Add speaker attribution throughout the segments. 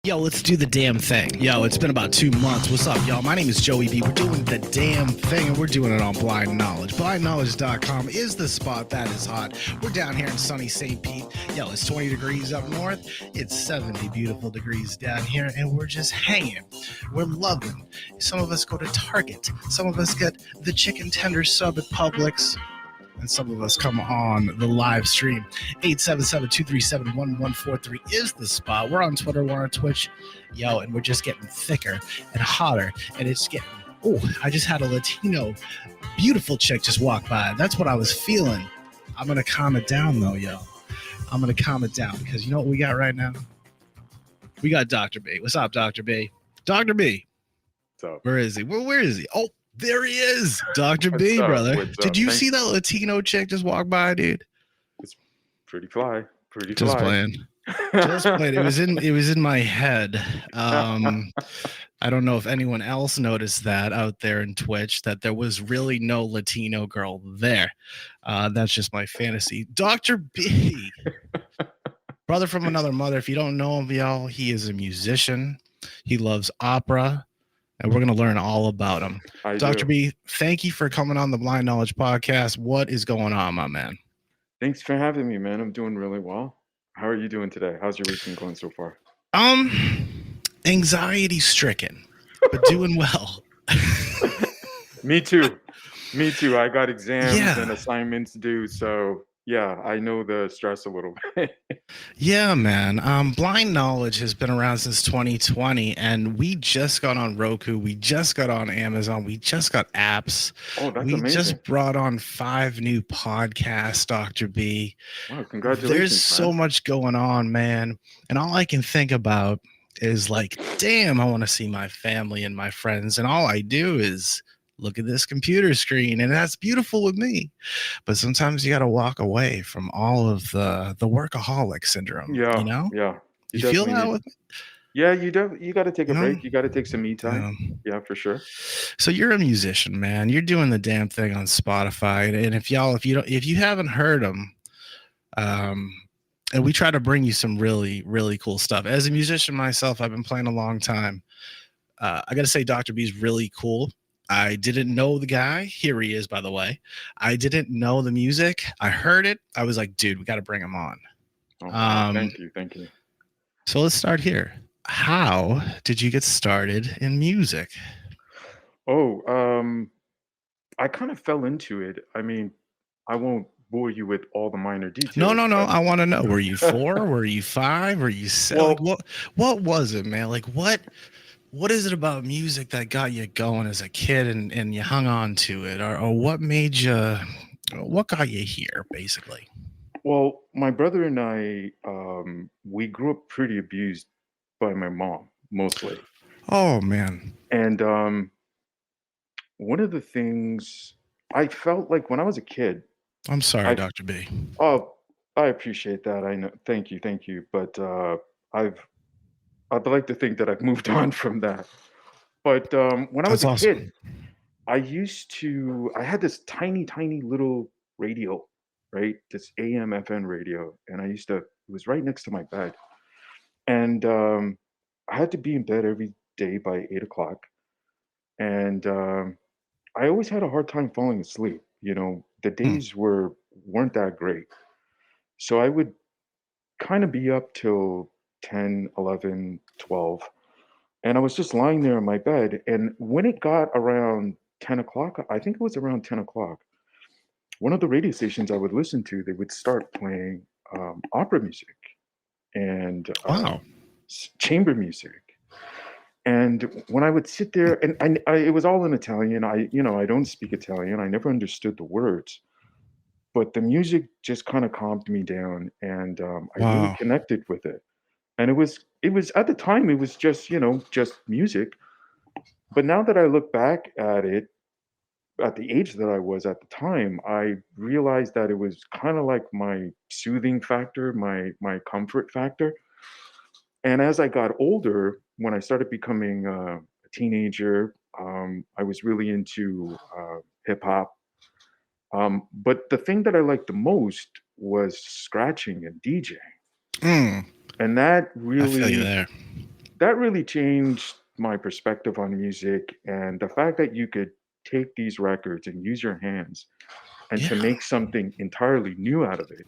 Speaker 1: Yo, let's do the damn thing. Yo, it's been about 2 months. What's up, y'all? My name is Joey B. We're doing the damn thing, and we're doing it on Blind Knowledge. BlindKnowledge.com is the spot that is hot. We're down here in sunny St. Pete. Yo, it's 20 degrees up north. It's 70 beautiful degrees down here, and we're just hanging. We're loving. Some of us go to Target. Some of us get the chicken tender sub at Publix. And some of us come on the live stream. 877-237-1143 is the spot. We're on Twitter, we're on Twitch. Yo, and we're just getting thicker and hotter. And it's getting, I just had a Latino beautiful chick just walk by. That's what I was feeling. I'm going to calm it down, though, yo. I'm going to calm it down because you know what we got right now? We got Dr. B. What's up, Dr. B? Dr. B.
Speaker 2: What's up?
Speaker 1: Where is he? Where is he? Oh, there he is, Dr. B, brother. Did you see that Latino chick just walk by, dude?
Speaker 2: It's pretty fly.
Speaker 1: Just playing. Just playing. It was in my head. I don't know if anyone else noticed that out there in Twitch, that there was really no Latino girl there. That's just my fantasy. Dr. B, brother from another mother. If you don't know him, y'all, he is a musician. He loves opera. And we're going to learn all about him. Dr. B, thank you for coming on the Blind Knowledge Podcast. What is going on, my man?
Speaker 2: Thanks for having me, man. I'm doing really well. How are you doing today? How's your week been going so far?
Speaker 1: Anxiety stricken, but doing well.
Speaker 2: Me too. I got exams and assignments due, so yeah, I know the stress a little bit.
Speaker 1: Yeah, man. Blind Knowledge has been around since 2020, and we just got on Roku. We just got on Amazon. We just got apps.
Speaker 2: Oh, that's
Speaker 1: amazing.
Speaker 2: We
Speaker 1: just brought on 5 new podcasts, Dr.
Speaker 2: B. Wow, congratulations.
Speaker 1: There's so much going on, man. And all I can think about is like, damn, I want to see my family and my friends. And all I do is look at this computer screen, and that's beautiful with me. But sometimes you got to walk away from all of the workaholic syndrome.
Speaker 2: Yeah,
Speaker 1: you know.
Speaker 2: Yeah.
Speaker 1: You feel that with me?
Speaker 2: Yeah, you got to take a break. You got to take some me time. Yeah, for sure.
Speaker 1: So you're a musician, man. You're doing the damn thing on Spotify, and if you haven't heard them, and we try to bring you some really, really cool stuff. As a musician myself, I've been playing a long time. I got to say, Dr. B is really cool. I didn't know the guy. Here he is, by the way. I didn't know the music. I heard it. I was like, dude, we got to bring him on.
Speaker 2: Oh, thank you.
Speaker 1: So let's start here. How did you get started in music?
Speaker 2: I kind of fell into it. I mean, I won't bore you with all the minor details.
Speaker 1: No. I want to know. Were you 4? Were you 5? Were you 7? Well, what was it, man? Like what is it about music that got you going as a kid and you hung on to it? Or what got you here, basically?
Speaker 2: Well, my brother and I, we grew up pretty abused by my mom, mostly.
Speaker 1: Oh, man.
Speaker 2: And one of the things I felt like when I was a kid.
Speaker 1: I'm sorry, Dr. B.
Speaker 2: Oh, I appreciate that. I know. Thank you. But I'd like to think that I've moved on from that. But when I was a kid, I had this tiny little radio, right? This AM FM radio. And it was right next to my bed. And I had to be in bed every day by 8:00. And I always had a hard time falling asleep. You know, the days weren't that great. So I would kind of be up till 10, 11, 12. And I was just lying there in my bed. And when it got around 10:00, I think it was around 10:00, one of the radio stations I would listen to, they would start playing opera music and chamber music. And when I would sit there, and it was all in Italian. I don't speak Italian. I never understood the words. But the music just kind of calmed me down, and I really connected with it. And it was at the time, it was just music. But now that I look back at it, at the age that I was at the time, I realized that it was kind of like my soothing factor, my comfort factor. And as I got older, when I started becoming a teenager, I was really into hip hop. But the thing that I liked the most was scratching and DJing. And that really,
Speaker 1: I feel you there.
Speaker 2: that really changed my perspective on music, and the fact that you could take these records and use your hands and to
Speaker 1: Yeah,
Speaker 2: make something entirely new out of it,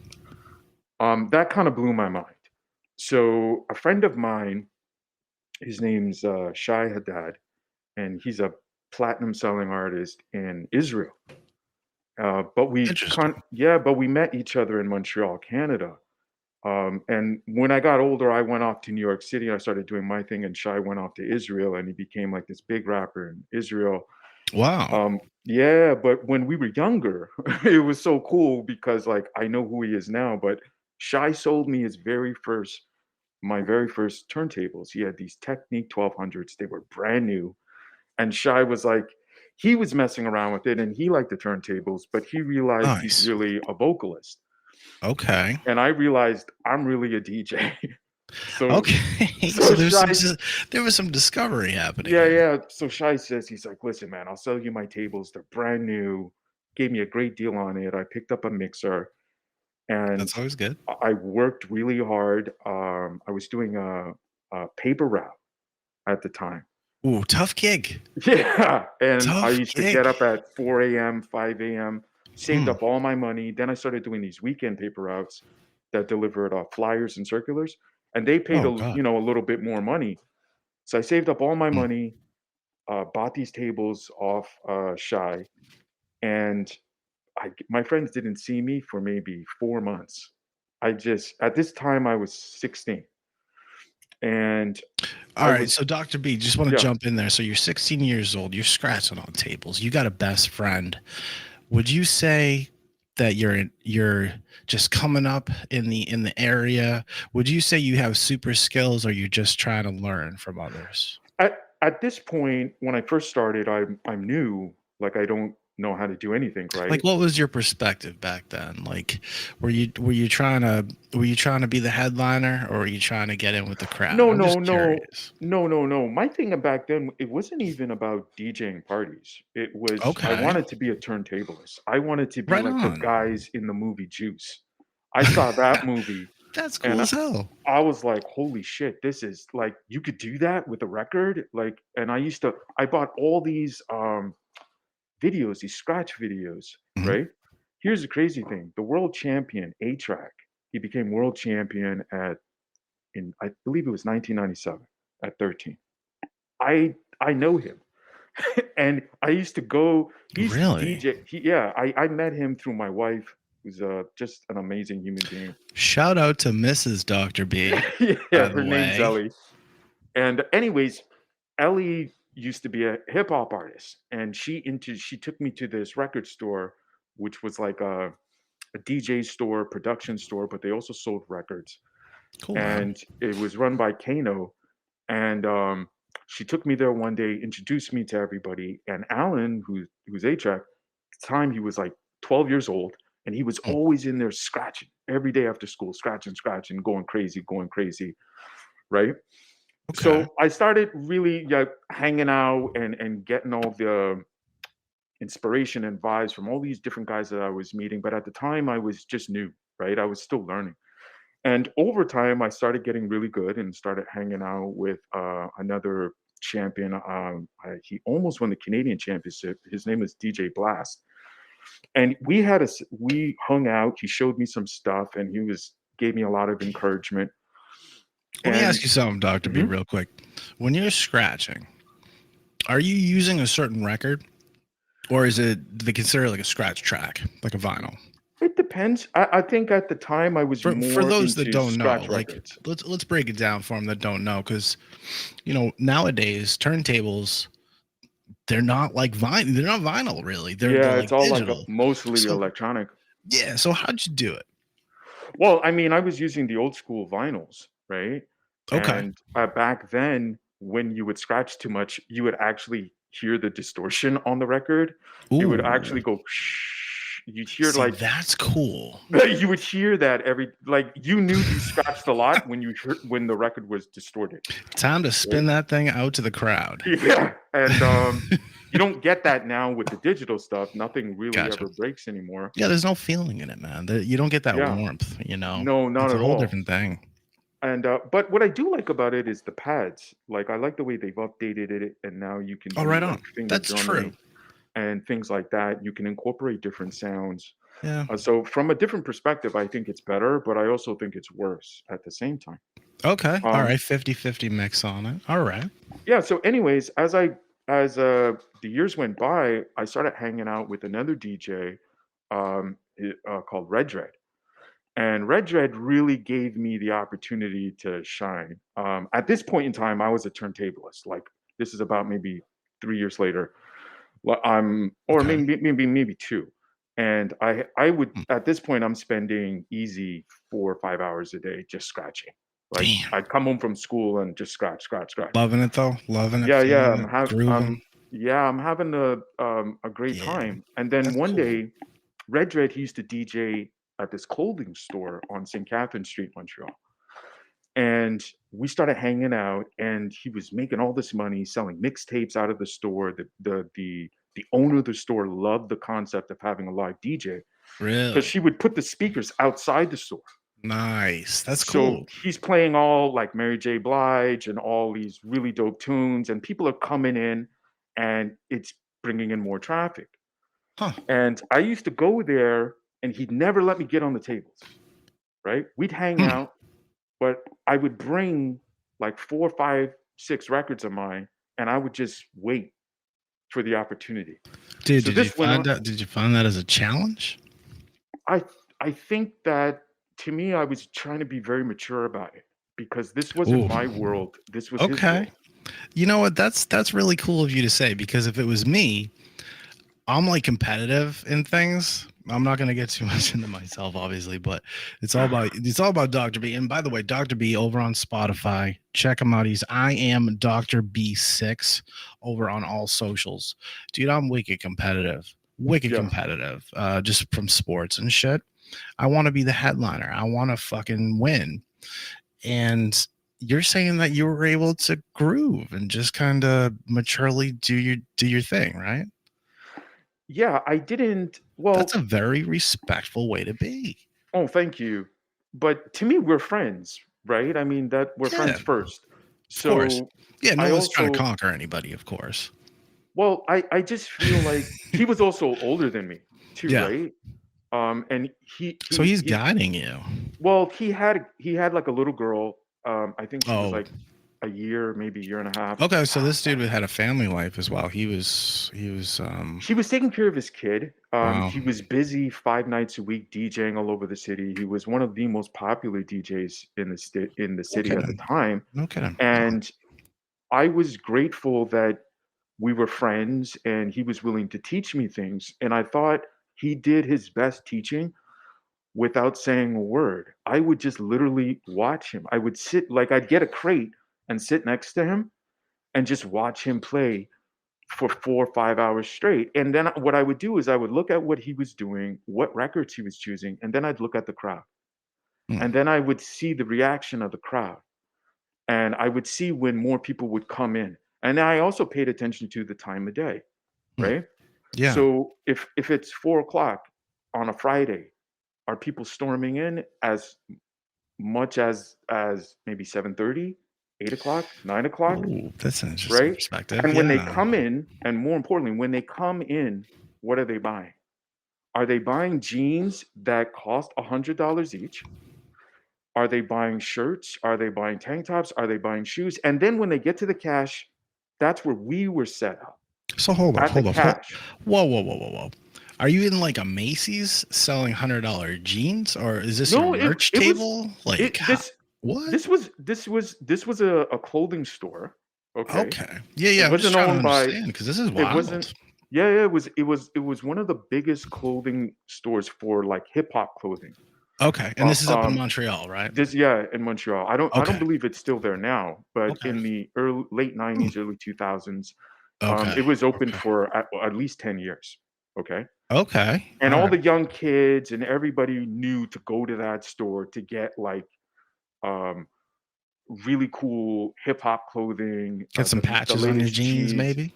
Speaker 2: that kind of blew my mind. So a friend of mine, his name's Shai Haddad, and he's a platinum selling artist in Israel.
Speaker 1: interesting.
Speaker 2: But we met each other in Montreal, Canada. And when I got older, I went off to New York City. I started doing my thing, and Shai went off to Israel, and he became like this big rapper in Israel.
Speaker 1: Wow.
Speaker 2: Yeah, but when we were younger, it was so cool because like I know who he is now. But Shai sold me my very first turntables. He had these Technique 1200s. They were brand new, and Shai was like, he was messing around with it, and he liked the turntables, but he realized he's
Speaker 1: Nice.
Speaker 2: really a vocalist,
Speaker 1: Okay.
Speaker 2: and I realized I'm really a DJ. So
Speaker 1: Okay. So
Speaker 2: so
Speaker 1: there's
Speaker 2: Shai,
Speaker 1: there was some discovery happening
Speaker 2: yeah,
Speaker 1: here.
Speaker 2: yeah. So Shai says he's like, listen, man, I'll sell you my tables. They're brand new. Gave me a great deal on it. I picked up a mixer and
Speaker 1: That's always good.
Speaker 2: I worked really hard. I was doing a paper route at the time.
Speaker 1: Ooh, tough gig.
Speaker 2: Yeah, and I
Speaker 1: Tough
Speaker 2: used to get
Speaker 1: gig.
Speaker 2: up at 4 a.m., 5 a.m., saved
Speaker 1: Hmm.
Speaker 2: up all my money. Then I started doing these weekend paper routes that delivered flyers and circulars, and they paid
Speaker 1: Oh God.
Speaker 2: a little bit more money. So I saved up all my
Speaker 1: Hmm.
Speaker 2: money, bought these tables off Shy, and my friends didn't see me for maybe 4 months. At this time I was 16, and
Speaker 1: All
Speaker 2: I
Speaker 1: right.
Speaker 2: was
Speaker 1: So Dr. B, just want to
Speaker 2: yeah.
Speaker 1: jump in there. So you're 16 years old. You're scratching on tables. You got a best friend. Would you say that you're just coming up in the area? Would you say you have super skills, or you're just trying to learn from others?
Speaker 2: At this point, when I first started, I'm new. Like I don't know how to do anything,
Speaker 1: Like,
Speaker 2: right?
Speaker 1: what was your perspective back then? Like, were you trying to be the headliner, or were you trying to get in with the crowd?
Speaker 2: No,
Speaker 1: I'm
Speaker 2: no,
Speaker 1: just
Speaker 2: no,
Speaker 1: curious.
Speaker 2: no. My thing back then, it wasn't even about DJing parties. It was I
Speaker 1: Okay,
Speaker 2: wanted to be a turntablist. I wanted to be
Speaker 1: right
Speaker 2: like the
Speaker 1: on.
Speaker 2: guys in the movie Juice. I saw that movie,
Speaker 1: That's cool
Speaker 2: and
Speaker 1: as hell.
Speaker 2: I was like, "Holy shit, this is like you could do that with a record." Like, and I bought all these videos, these scratch videos,
Speaker 1: Mhm.
Speaker 2: right? Here's the crazy thing: the world champion, A-Track, he became world champion in I believe it was 1997 at 13. I know him, and I used to go. He used to
Speaker 1: Really?
Speaker 2: DJ. I met him through my wife, who's just an amazing human being.
Speaker 1: Shout out to Mrs. Dr. B,
Speaker 2: Yeah,
Speaker 1: by the
Speaker 2: her name's
Speaker 1: way.
Speaker 2: Ellie. And anyways, Ellie used to be a hip hop artist, and she took me to this record store, which was like a DJ store, production store, but they also sold records.
Speaker 1: Cool, man.
Speaker 2: And it was run by Kano. And she took me there one day, introduced me to everybody. And Alan, who's A-Track, at the time he was like 12 years old, and he was
Speaker 1: Mm,
Speaker 2: always in there scratching every day after school, scratching, going crazy, right?
Speaker 1: okay.
Speaker 2: So I started really, yeah, hanging out and getting all the inspiration and vibes from all these different guys that I was meeting. But at the time, I was just new, right? I was still learning. And over time, I started getting really good and started hanging out with another champion. He almost won the Canadian championship. His name is DJ Blast, and we hung out. He showed me some stuff, and he was gave me a lot of encouragement.
Speaker 1: Let me ask
Speaker 2: And
Speaker 1: you something, Dr. B,
Speaker 2: mhm,
Speaker 1: real quick. When you're scratching, are you using a certain record, or is it they consider it like a scratch track, like a vinyl?
Speaker 2: it depends. I think at the time I was
Speaker 1: For
Speaker 2: more
Speaker 1: those that
Speaker 2: into
Speaker 1: don't know,
Speaker 2: scratch
Speaker 1: like
Speaker 2: records.
Speaker 1: let's break it down for them that don't know, because nowadays turntables, they're not vinyl really. They're
Speaker 2: Yeah, it's
Speaker 1: like
Speaker 2: all like
Speaker 1: digital.
Speaker 2: mostly
Speaker 1: So
Speaker 2: electronic.
Speaker 1: yeah, so how'd you do it?
Speaker 2: Well, I mean, I was using the old school vinyls, right?
Speaker 1: Okay.
Speaker 2: And back then, when you would scratch too much, you would actually hear the distortion on the record. It would
Speaker 1: Ooh,
Speaker 2: actually go. Shh. You'd hear
Speaker 1: see,
Speaker 2: like
Speaker 1: that's cool.
Speaker 2: you would hear that every like you knew you scratched a lot when the record was distorted,
Speaker 1: Time to
Speaker 2: right?
Speaker 1: spin that thing out to the crowd.
Speaker 2: Yeah, and you don't get that now with the digital stuff. Nothing really
Speaker 1: Gotcha.
Speaker 2: ever breaks anymore.
Speaker 1: Yeah, there's no feeling in it, man. You don't get that
Speaker 2: Yeah,
Speaker 1: warmth.
Speaker 2: no, not
Speaker 1: It's a
Speaker 2: at
Speaker 1: whole
Speaker 2: all.
Speaker 1: different thing.
Speaker 2: And but what I do like about it is the pads. Like I like the way they've updated it, and now you can
Speaker 1: Oh,
Speaker 2: do
Speaker 1: right
Speaker 2: like
Speaker 1: on.
Speaker 2: finger
Speaker 1: That's true.
Speaker 2: drumming and things like that. You can incorporate different sounds.
Speaker 1: Yeah.
Speaker 2: So from a different perspective, I think it's better, but I also think it's worse at the same time.
Speaker 1: Okay. All
Speaker 2: Um,
Speaker 1: right. 50-50 mix on it. All right.
Speaker 2: yeah. So, anyways, as the years went by, I started hanging out with another DJ called Red Dread. And Red Dread really gave me the opportunity to shine. At this point in time, I was a turntablist. Like this is about maybe 3 years later. Or
Speaker 1: Okay.
Speaker 2: maybe two. And I would
Speaker 1: Hmm.
Speaker 2: at this point I'm spending easy 4 or 5 hours a day just scratching. Like
Speaker 1: Damn.
Speaker 2: I'd come home from school and just scratch, scratch, scratch.
Speaker 1: Loving it though. Loving it.
Speaker 2: Yeah, yeah,
Speaker 1: Feeling it. Grooving.
Speaker 2: I'm having a great
Speaker 1: Yeah.
Speaker 2: time. And then
Speaker 1: That's
Speaker 2: one
Speaker 1: cool.
Speaker 2: day, Red Dread he used to DJ at this clothing store on St. Catherine Street, Montreal. And we started hanging out, and he was making all this money selling mixtapes out of the store. The owner of the store loved the concept of having a live DJ because
Speaker 1: Really
Speaker 2: she would put the speakers outside the store.
Speaker 1: nice. That's
Speaker 2: So
Speaker 1: cool.
Speaker 2: he's playing all like Mary J. Blige and all these really dope tunes, and people are coming in, and it's bringing in more traffic.
Speaker 1: Huh.
Speaker 2: And I used to go there, and he'd never let me get on the tables. Right? We'd hang
Speaker 1: Hmm.
Speaker 2: out, but I would bring like 4, 5, 6 records of mine, and I would just wait for the opportunity.
Speaker 1: Dude,
Speaker 2: So
Speaker 1: did you
Speaker 2: this went
Speaker 1: find
Speaker 2: on.
Speaker 1: that? Did you find that as a challenge?
Speaker 2: I I think that to me, I was trying to be very mature about it because this wasn't
Speaker 1: Ooh.
Speaker 2: my world. This was his
Speaker 1: Okay.
Speaker 2: world.
Speaker 1: You know what? That's really cool of you to say because if it was me, I'm like competitive in things. I'm not gonna get too much into myself, obviously, but it's all about Dr. B. And by the way, Dr. B over on Spotify, check him out. He's I am Dr. B6 over on all socials. Dude, I'm wicked competitive. Wicked
Speaker 2: Yeah.
Speaker 1: competitive. Just from sports and shit. I want to be the headliner. I want to fucking win. And you're saying that you were able to groove and just kind of maturely do your thing, right?
Speaker 2: Yeah, I didn't.
Speaker 1: That's a
Speaker 2: Well,
Speaker 1: very respectful way to be.
Speaker 2: oh, thank you. But to me, we're friends, right? I mean, that we're
Speaker 1: Yeah,
Speaker 2: friends first.
Speaker 1: of course.
Speaker 2: So
Speaker 1: Yeah, no
Speaker 2: I
Speaker 1: one's trying to
Speaker 2: also,
Speaker 1: conquer anybody, of course.
Speaker 2: well, I just feel like he was also older than me too,
Speaker 1: Yeah.
Speaker 2: right? And
Speaker 1: So he's guiding you.
Speaker 2: well, he had like a little girl. I think she was
Speaker 1: Oh,
Speaker 2: like a year, maybe a year and a half.
Speaker 1: okay. So this dude had a family life as well. He was
Speaker 2: He was taking care of his kid.
Speaker 1: wow.
Speaker 2: He was busy 5 nights a week DJing all over the city. He was one of the most popular DJs in the
Speaker 1: No
Speaker 2: city at the
Speaker 1: kidding.
Speaker 2: time.
Speaker 1: No kidding. Wow.
Speaker 2: And I was grateful that we were friends and he was willing to teach me things. And I thought he did his best teaching without saying a word. I would just literally watch him. I would sit, like, I'd get a crate and sit next to him and just watch him play for 4 or 5 hours straight. And then what I would do is I would look at what he was doing, what records he was choosing, and then I'd look at the crowd.
Speaker 1: Hmm.
Speaker 2: And then I would see the reaction of the crowd. And I would see when more people would come in. And I also paid attention to the time of day,
Speaker 1: Hmm.
Speaker 2: right?
Speaker 1: Yeah.
Speaker 2: So if it's 4 o'clock on a Friday, are people storming in as much as maybe 7:30, 8 o'clock, 9 o'clock,
Speaker 1: Ooh, that's an interesting
Speaker 2: right?
Speaker 1: perspective.
Speaker 2: And when they
Speaker 1: Yeah.
Speaker 2: come in, and more importantly, when they come in, what are they buying? Are they buying jeans that cost $100 each? Are they buying shirts? Are they buying tank tops? Are they buying shoes? And then when they get to the cash, that's where we were set up
Speaker 1: So hold up,
Speaker 2: at the
Speaker 1: hold up.
Speaker 2: cash.
Speaker 1: Whoa, whoa, whoa, whoa, whoa. Are you in like a Macy's selling $100 jeans, or is this your
Speaker 2: No, it
Speaker 1: merch
Speaker 2: it was
Speaker 1: table? Like,
Speaker 2: it this
Speaker 1: what?
Speaker 2: this was a clothing store. Okay,
Speaker 1: Okay. Yeah,
Speaker 2: it
Speaker 1: yeah. I'm just
Speaker 2: wasn't
Speaker 1: trying to
Speaker 2: owned by.
Speaker 1: understand because this is
Speaker 2: It wasn't.
Speaker 1: wild.
Speaker 2: Yeah, yeah. It was one of the biggest clothing stores for like hip hop clothing.
Speaker 1: Okay. And
Speaker 2: Uh,
Speaker 1: this is up in
Speaker 2: um,
Speaker 1: Montreal, right?
Speaker 2: This, yeah, in Montreal. I don't
Speaker 1: Okay.
Speaker 2: believe it's still there now, but
Speaker 1: Okay.
Speaker 2: in the early late
Speaker 1: Hmm.
Speaker 2: 90s, early 2000s,
Speaker 1: Okay.
Speaker 2: it was open
Speaker 1: Okay.
Speaker 2: for at least 10 years. Okay.
Speaker 1: Okay.
Speaker 2: And
Speaker 1: All
Speaker 2: all
Speaker 1: right.
Speaker 2: the young kids and everybody knew to go to that store to get like um, really cool hip hop clothing,
Speaker 1: Get some
Speaker 2: the
Speaker 1: patches on your
Speaker 2: latest
Speaker 1: jeans,
Speaker 2: cheese,
Speaker 1: maybe.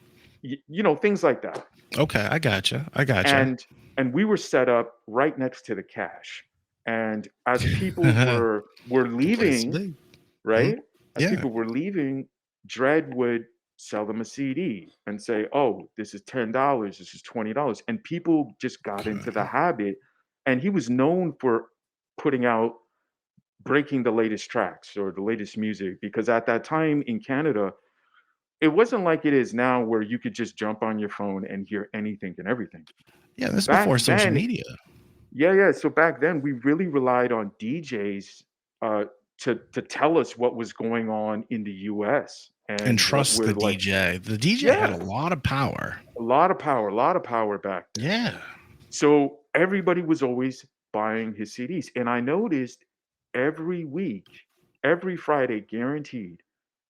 Speaker 2: things like that.
Speaker 1: Okay. I gotcha. I gotcha.
Speaker 2: And we were set up right next to the cash. And as people were
Speaker 1: Good place to
Speaker 2: leaving,
Speaker 1: be. Hmm.
Speaker 2: right? As
Speaker 1: Yeah.
Speaker 2: people were leaving, Dredd would sell them a CD and say, "Oh, this is $10, this is $20," and people just got into the
Speaker 1: Okay.
Speaker 2: habit. And he was known for putting out breaking the latest tracks or the latest music because at that time in Canada, it wasn't like it is now where you could just jump on your phone and hear anything and everything.
Speaker 1: Yeah, this is
Speaker 2: Back
Speaker 1: before social
Speaker 2: then,
Speaker 1: media.
Speaker 2: yeah, yeah. So back then, we really relied on DJs uh, to tell us what was going on in the U.S.
Speaker 1: And
Speaker 2: and what
Speaker 1: trust the
Speaker 2: we're like.
Speaker 1: DJ. The DJ had
Speaker 2: Yeah,
Speaker 1: a lot of power.
Speaker 2: a lot of power back then.
Speaker 1: Yeah.
Speaker 2: So everybody was always buying his CDs, and I noticed every week, every Friday, guaranteed,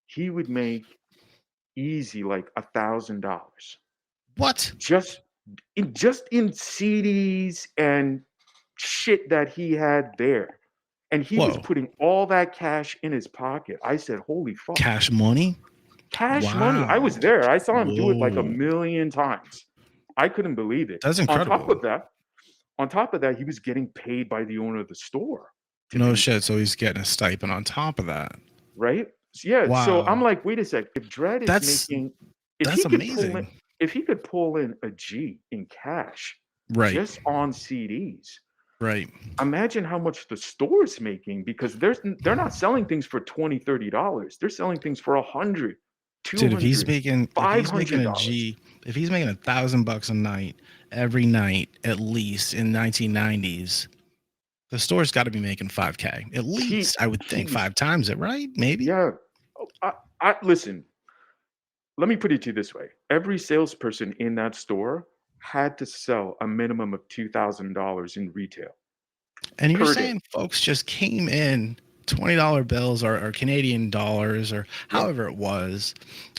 Speaker 2: he would make easy like $1,000
Speaker 1: What?
Speaker 2: just in CDs and shit that he had there. And he was
Speaker 1: Whoa.
Speaker 2: putting all that cash in his pocket. I said, "Holy fuck."
Speaker 1: Cash money?
Speaker 2: Cash money. I was
Speaker 1: Wow.
Speaker 2: there. I saw him do it like a
Speaker 1: Whoa.
Speaker 2: million times. I couldn't believe it.
Speaker 1: That's
Speaker 2: On top
Speaker 1: incredible.
Speaker 2: of that, he was getting paid by the owner of the store to
Speaker 1: No
Speaker 2: do
Speaker 1: shit.
Speaker 2: this,
Speaker 1: So he's getting a stipend on top of that.
Speaker 2: right? Yeah. So I'm
Speaker 1: Wow.
Speaker 2: like, wait a sec. If Dredd is
Speaker 1: That's
Speaker 2: making, if he
Speaker 1: that's
Speaker 2: could pull in,
Speaker 1: amazing.
Speaker 2: if he could pull in a G in cash
Speaker 1: Right.
Speaker 2: just on CDs,
Speaker 1: Right.
Speaker 2: imagine how much the store's making because they're not selling things for 20, $30. They're selling things for 100,
Speaker 1: Dude,
Speaker 2: 200,
Speaker 1: if he's making a
Speaker 2: $500.
Speaker 1: G, if he's making $1,000 a night, every night, at least in 1990s, the store's got to be making 5K. At
Speaker 2: He
Speaker 1: least, I would think
Speaker 2: he's
Speaker 1: 5 times it, right? Maybe.
Speaker 2: Yeah. Oh, I listen, let me put it to you this way. Every salesperson in that store had to sell a minimum of $2,000 in retail
Speaker 1: And you're
Speaker 2: per day.
Speaker 1: saying folks just came in $20 bills or Canadian dollars or
Speaker 2: Yeah.
Speaker 1: however it was,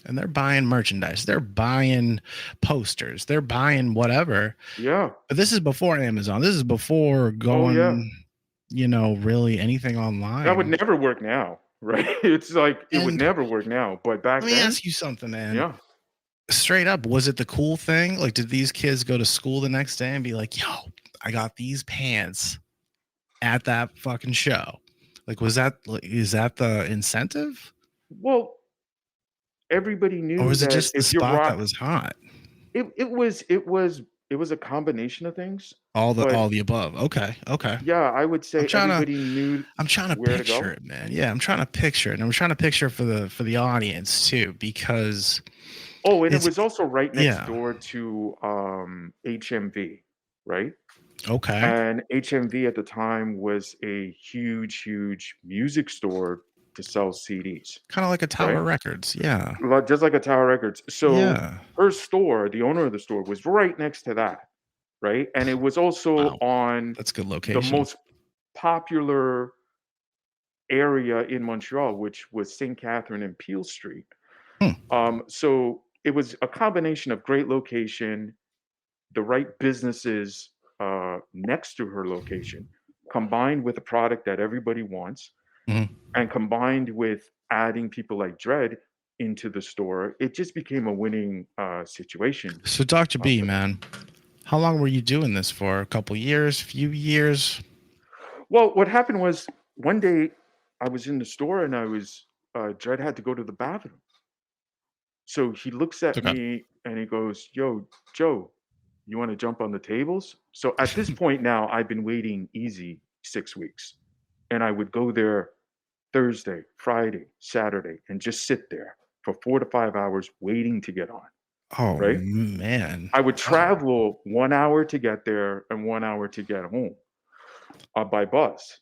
Speaker 1: and they're buying merchandise, they're buying posters, they're buying whatever.
Speaker 2: Yeah.
Speaker 1: But this is before Amazon. This is before
Speaker 2: Oh yeah.
Speaker 1: going, really anything
Speaker 2: That would
Speaker 1: online.
Speaker 2: never work now, right? It's like it would
Speaker 1: And
Speaker 2: never work now, but
Speaker 1: let
Speaker 2: back
Speaker 1: me
Speaker 2: then,
Speaker 1: ask you something, man.
Speaker 2: yeah.
Speaker 1: Straight up, was it the cool thing? Like, did these kids go to school the next day and be like, yo, I got these pants at that fucking show? Like, is that the incentive?
Speaker 2: Well, everybody
Speaker 1: Or
Speaker 2: knew
Speaker 1: was it
Speaker 2: that
Speaker 1: just the
Speaker 2: if you
Speaker 1: spot that
Speaker 2: rock
Speaker 1: was hot?
Speaker 2: it was a combination of things, but
Speaker 1: All the above. Okay. Okay.
Speaker 2: yeah, I would
Speaker 1: I'm
Speaker 2: say
Speaker 1: trying to
Speaker 2: everybody knew
Speaker 1: I'm trying to
Speaker 2: where to
Speaker 1: picture
Speaker 2: go.
Speaker 1: it, man. Yeah, I'm trying to picture it. And I'm trying to picture it for the audience too, because
Speaker 2: Oh, and it
Speaker 1: it's
Speaker 2: was also right next
Speaker 1: yeah.
Speaker 2: door to HMV, right?
Speaker 1: Okay.
Speaker 2: And HMV at the time was a huge, huge music store to sell CDs,
Speaker 1: Kind of like a Tower
Speaker 2: right?
Speaker 1: Records. Yeah.
Speaker 2: Just like a Tower Records. So
Speaker 1: Yeah.
Speaker 2: her store, the owner of the store, was right next to that, right? And it was also
Speaker 1: Wow.
Speaker 2: on
Speaker 1: That's a good
Speaker 2: the
Speaker 1: location.
Speaker 2: most popular area in Montreal, which was St. Catherine and Peel Street.
Speaker 1: Hmm.
Speaker 2: So it was a combination of great location, the right businesses next to her location, combined with a product that everybody wants,
Speaker 1: Mhm.
Speaker 2: and combined with adding people like Dredd into the store, it just became a winning situation
Speaker 1: So, Dr. B,
Speaker 2: for them.
Speaker 1: man, how long were you doing this for? A couple years, few years?
Speaker 2: Well, what happened was one day I was in the store and Dredd had to go to the bathroom. So he looks at
Speaker 1: Okay.
Speaker 2: me and he goes, "Yo, Joe, you want to jump on the tables?" So at this point now, I've been waiting easy 6 weeks. And I would go there Thursday, Friday, Saturday, and just sit there for 4 to 5 hours waiting to get on,
Speaker 1: Oh
Speaker 2: right?
Speaker 1: man.
Speaker 2: I would
Speaker 1: Wow.
Speaker 2: travel 1 hour to get there and 1 hour to get home by bus.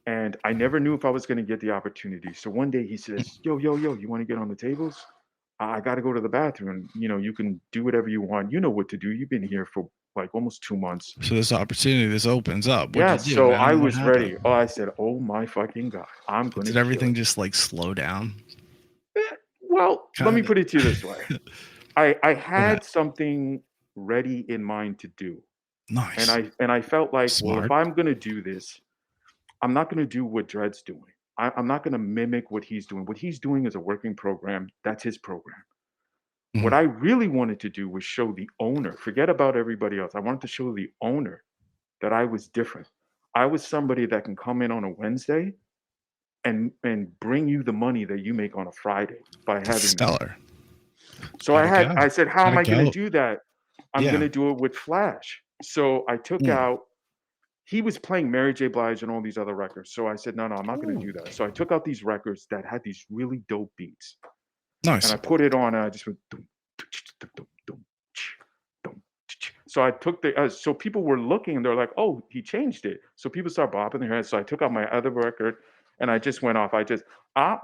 Speaker 2: And I never knew if I was going to get the opportunity. So one day he says, "Yo, yo, yo, you want to get on the tables? I got to go to the bathroom. You can do whatever you want. You know what to do. You've been here for like almost 2 months."
Speaker 1: So this opportunity, this opens up. What'd
Speaker 2: Yeah.
Speaker 1: you do,
Speaker 2: So I
Speaker 1: man? What
Speaker 2: was
Speaker 1: happened?
Speaker 2: ready. Oh, I said, "Oh my fucking God, I'm going to
Speaker 1: Did
Speaker 2: kill
Speaker 1: everything
Speaker 2: it."
Speaker 1: just like slow down?
Speaker 2: Well, let me
Speaker 1: Kind of.
Speaker 2: put it to you this way. I
Speaker 1: Okay.
Speaker 2: had something ready in mind to do. And
Speaker 1: Nice.
Speaker 2: I felt like, well, if
Speaker 1: Smart.
Speaker 2: I'm gonna do this, I'm not gonna do what Dred's doing. I'm not gonna mimic what he's doing. What he's doing is a working program. That's his program. What
Speaker 1: Mhm.
Speaker 2: I really wanted to do was show the owner, forget about everybody else. I wanted to show the owner that I was different. I was somebody that can come in on a Wednesday and bring you the money that you make on a Friday by
Speaker 1: That's
Speaker 2: having me.
Speaker 1: stellar.
Speaker 2: So
Speaker 1: Way to go.
Speaker 2: I said, how
Speaker 1: Way
Speaker 2: am
Speaker 1: to
Speaker 2: I going to
Speaker 1: go.
Speaker 2: do that? I'm going
Speaker 1: Yeah.
Speaker 2: to do it with Flash. So I took
Speaker 1: Mm.
Speaker 2: out, he was playing Mary J. Blige and all these other records. So I said, no, I'm not going to
Speaker 1: Ooh.
Speaker 2: do that. So I took out these records that had these really dope beats and
Speaker 1: Nice.
Speaker 2: I put it on and I just went, dum, dum, dum, dum, dum. So I took so people were looking and they're like, oh, he changed it. So people start bopping their heads. So I took out my other record and I just went off. I just, rock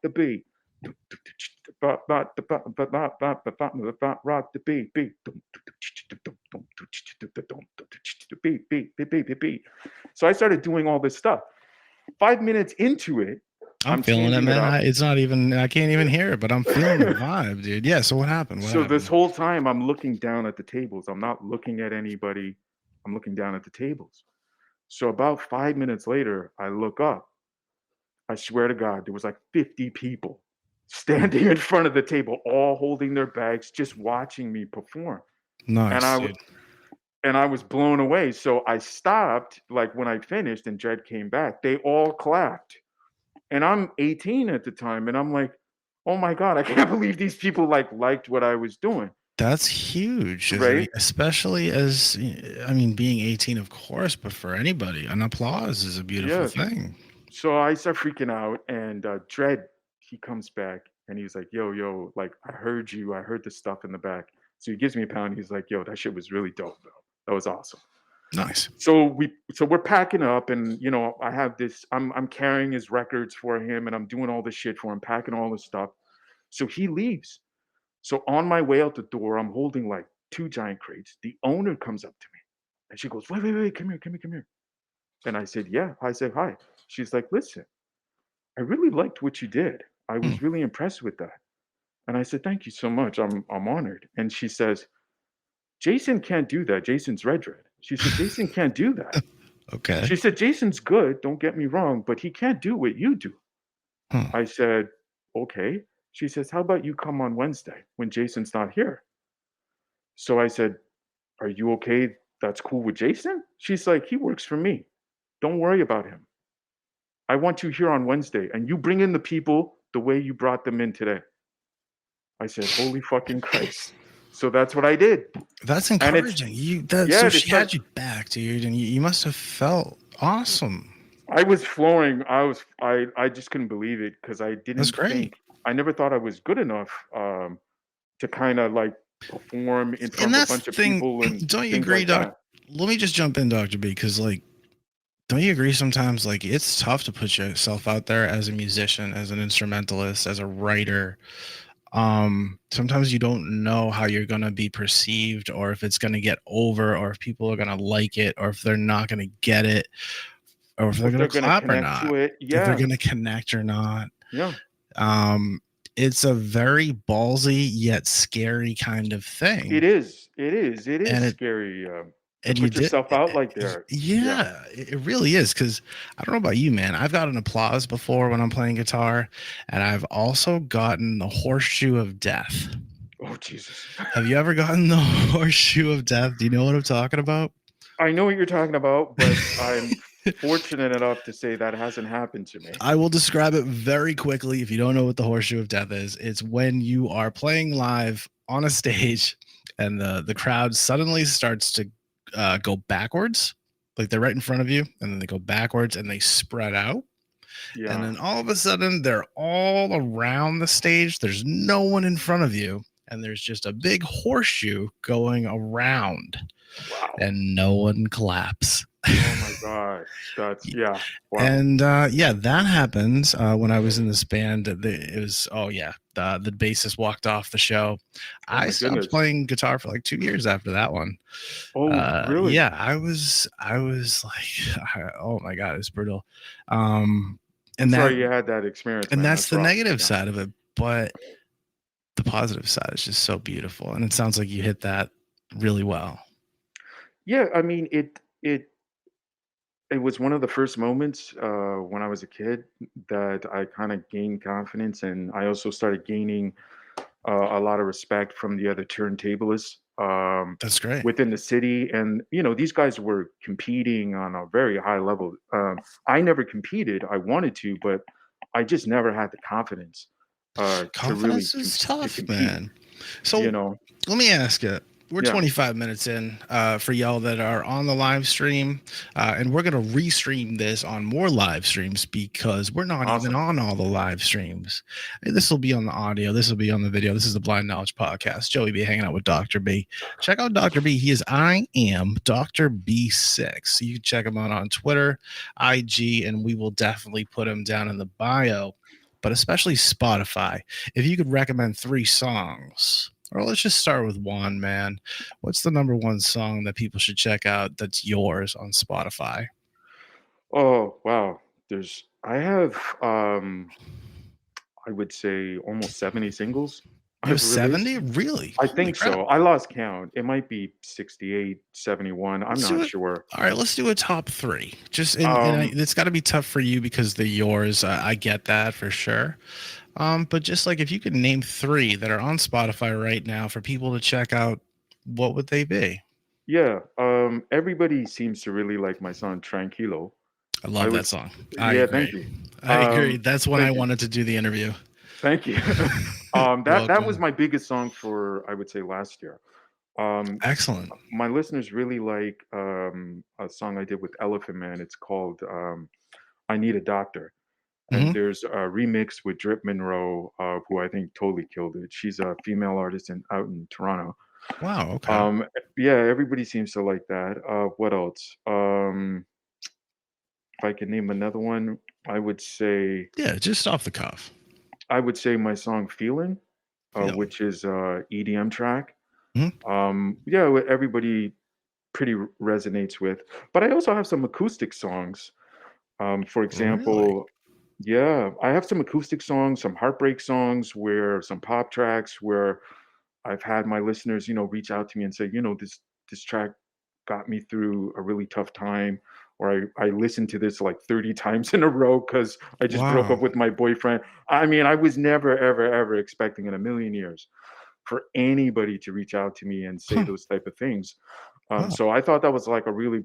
Speaker 2: the beat. Rock the beat, beat. So I started doing all this stuff. 5 minutes into it,
Speaker 1: I'm
Speaker 2: I'm
Speaker 1: feeling it,
Speaker 2: changing it
Speaker 1: man.
Speaker 2: up.
Speaker 1: It's not even, I can't even hear it, but I'm feeling the vibe, dude. Yeah. So what happened? What
Speaker 2: So this
Speaker 1: happened?
Speaker 2: whole time I'm looking down at the tables. I'm not looking at anybody. I'm looking down at the tables. So about 5 minutes later, I look up. I swear to God, there was like 50 people
Speaker 1: Hmm.
Speaker 2: standing in front of the table, all holding their bags, just watching me perform. And
Speaker 1: Nice,
Speaker 2: I
Speaker 1: dude.
Speaker 2: and I was blown away. So I stopped, like when I finished and Jed came back, they all clapped. And I'm 18 at the time, and I'm like, oh my God, I can't believe these people liked what I was doing.
Speaker 1: That's huge,
Speaker 2: Right?
Speaker 1: especially as, I mean, being 18, of course, but for anybody, an applause is a beautiful
Speaker 2: Yeah.
Speaker 1: thing.
Speaker 2: So I start freaking out, and Dred, he comes back and he's like, yo, like, I heard you. I heard the stuff in the back. So he gives me a pound. He's like, yo, that shit was really dope, though. That was awesome.
Speaker 1: Nice.
Speaker 2: So we're packing up, and I have this. I'm carrying his records for him, and I'm doing all this shit for him, packing all this stuff. So he leaves. So on my way out the door, I'm holding like two giant crates. The owner comes up to me, and she goes, wait, come here. And I said, yeah. I said, hi. She's like, listen, I really liked what you did. I
Speaker 1: Hmm.
Speaker 2: was really impressed with that. And I said, thank you so much. I'm honored. And she says, Jason can't do that. Jason's Red. She said, Jason can't do that.
Speaker 1: Okay.
Speaker 2: She said, Jason's good, don't get me wrong, but he can't do what you do.
Speaker 1: Huh.
Speaker 2: I said, okay. She says, how about you come on Wednesday when Jason's not here? So I said, are you okay? That's cool with Jason? She's like, he works for me. Don't worry about him. I want you here on Wednesday and you bring in the people the way you brought them in today. I said, holy fucking Christ. So that's what I did.
Speaker 1: That's
Speaker 2: And it's,
Speaker 1: encouraging. So
Speaker 2: yeah,
Speaker 1: she
Speaker 2: it's like,
Speaker 1: had you back, dude, and you must have felt awesome.
Speaker 2: I was flooring. I just couldn't believe it because
Speaker 1: That's great.
Speaker 2: I never thought I was good enough to kind of like perform in front
Speaker 1: And
Speaker 2: of a
Speaker 1: that's
Speaker 2: bunch
Speaker 1: the
Speaker 2: of
Speaker 1: thing.
Speaker 2: people and
Speaker 1: Don't you
Speaker 2: things
Speaker 1: agree,
Speaker 2: like
Speaker 1: Doc?
Speaker 2: that.
Speaker 1: Let me just jump in, Dr. B, because don't you agree sometimes it's tough to put yourself out there as a musician, as an instrumentalist, as a writer? Sometimes you don't know how you're gonna be perceived, or if it's gonna get over, or if people are gonna like it, or if they're not gonna get it, or if
Speaker 2: Or
Speaker 1: they're
Speaker 2: if
Speaker 1: gonna
Speaker 2: they're gonna
Speaker 1: clap or
Speaker 2: connect
Speaker 1: not,
Speaker 2: to it,
Speaker 1: if they're
Speaker 2: yeah,
Speaker 1: gonna connect or not.
Speaker 2: yeah,
Speaker 1: um it's a very ballsy yet scary kind of
Speaker 2: it
Speaker 1: thing.
Speaker 2: is. It is
Speaker 1: and it
Speaker 2: scary to
Speaker 1: and you
Speaker 2: put
Speaker 1: did
Speaker 2: yourself out like there. Yeah.
Speaker 1: yeah, it really is, because I don't know about you, man. I've gotten applause before when I'm playing guitar, and I've also gotten the horseshoe of death.
Speaker 2: Oh Jesus.
Speaker 1: Have you ever gotten the horseshoe of death? Do you know what I'm talking about?
Speaker 2: I know what you're talking about, but I'm fortunate enough to say that hasn't happened to me.
Speaker 1: I will describe it very quickly if you don't know what the horseshoe of death is. It's when you are playing live on a stage and the crowd suddenly starts to go backwards, like they're right in front of you, and then they go backwards and they spread out. And
Speaker 2: Yeah.
Speaker 1: then all of a sudden, they're all around the stage. There's no one in front of you, and there's just a big horseshoe going around,
Speaker 2: Wow.
Speaker 1: and no one claps.
Speaker 2: Oh my God. That's yeah. Wow.
Speaker 1: And yeah, that happens when I was in this band. It was, oh yeah, the bassist walked off the show.
Speaker 2: Oh
Speaker 1: I
Speaker 2: my
Speaker 1: stopped
Speaker 2: goodness.
Speaker 1: playing guitar for like 2 years after that one.
Speaker 2: Oh, really?
Speaker 1: Yeah, I was like, oh my God, it's brutal. Um,
Speaker 2: I'm
Speaker 1: and that
Speaker 2: sorry you had that experience,
Speaker 1: and
Speaker 2: man.
Speaker 1: that's
Speaker 2: That's
Speaker 1: the
Speaker 2: rough.
Speaker 1: negative
Speaker 2: Yeah.
Speaker 1: side of it, but the positive side is just so beautiful, and it sounds like you hit that really well.
Speaker 2: Yeah, I mean it was one of the first moments when I was a kid that I kind of gained confidence, and I also started gaining a lot of respect from the other turntablists.
Speaker 1: That's great.
Speaker 2: within the city, and these guys were competing on a very high level. I never competed. I wanted to, but I just never had the confidence to really
Speaker 1: Confidence is tough,
Speaker 2: compete.
Speaker 1: man.
Speaker 2: You
Speaker 1: So
Speaker 2: know,
Speaker 1: let me ask you. We're
Speaker 2: yeah,
Speaker 1: 25 minutes in for y'all that are on the live stream, and we're going to restream this on more live streams because we're not even
Speaker 2: awesome.
Speaker 1: on all the live streams. This will be on the audio. This will be on the video. This is the Blind Knowledge Podcast. Joey be hanging out with Dr. B. Check out Dr. B. He is I am Dr. B6. You can check him out on Twitter, IG, and we will definitely put him down in the bio, but especially Spotify. If you could recommend 3 songs, or let's just start with one, man. What's the number one song that people should check out that's yours on Spotify?
Speaker 2: Oh wow, I have I would say almost 70 singles
Speaker 1: You have
Speaker 2: I've released.
Speaker 1: 70? Really?
Speaker 2: I
Speaker 1: Holy
Speaker 2: think
Speaker 1: crap.
Speaker 2: so. I lost count. It might be 68, 71. I'm
Speaker 1: Let's do
Speaker 2: not
Speaker 1: it.
Speaker 2: sure.
Speaker 1: All right, let's do a top 3. Just
Speaker 2: Um,
Speaker 1: it's got to be tough for you because they're yours. I get that for sure. But just like if you could name 3 that are on Spotify right now for people to check out, what would they be?
Speaker 2: yeah. Everybody seems to really like my song Tranquilo.
Speaker 1: I
Speaker 2: I
Speaker 1: love
Speaker 2: would,
Speaker 1: that song. I
Speaker 2: yeah,
Speaker 1: agree.
Speaker 2: thank you.
Speaker 1: I agree. That's when I
Speaker 2: Thank you.
Speaker 1: wanted to do the interview.
Speaker 2: Thank you. That was
Speaker 1: Welcome.
Speaker 2: my biggest song for I would say last year.
Speaker 1: Excellent.
Speaker 2: My listeners really like a song I did with Elephant Man. It's called I Need a Doctor. And
Speaker 1: Hmm.
Speaker 2: there's a remix with Drip Monroe, who I think totally killed it. She's a female artist out in Toronto.
Speaker 1: Wow. Okay.
Speaker 2: Um, yeah, everybody seems to like that. What else? If I can name another one, I would say
Speaker 1: Yeah, just off the cuff.
Speaker 2: my song "Feeling,"
Speaker 1: Feel.
Speaker 2: which is EDM track.
Speaker 1: Mhm.
Speaker 2: Yeah, what everybody pretty resonates with. But I also have some acoustic songs. For
Speaker 1: Really?
Speaker 2: example, yeah, I have some acoustic songs, some heartbreak songs, where some pop tracks where I've had my listeners, reach out to me and say, this track got me through a really tough time, or I listened to this like 30 times in a row because I just broke
Speaker 1: Wow.
Speaker 2: up with my boyfriend. I mean, I was never, ever, ever expecting in a million years for anybody to reach out to me and say
Speaker 1: Huh.
Speaker 2: those type of things.
Speaker 1: Wow.
Speaker 2: So I thought that was like a really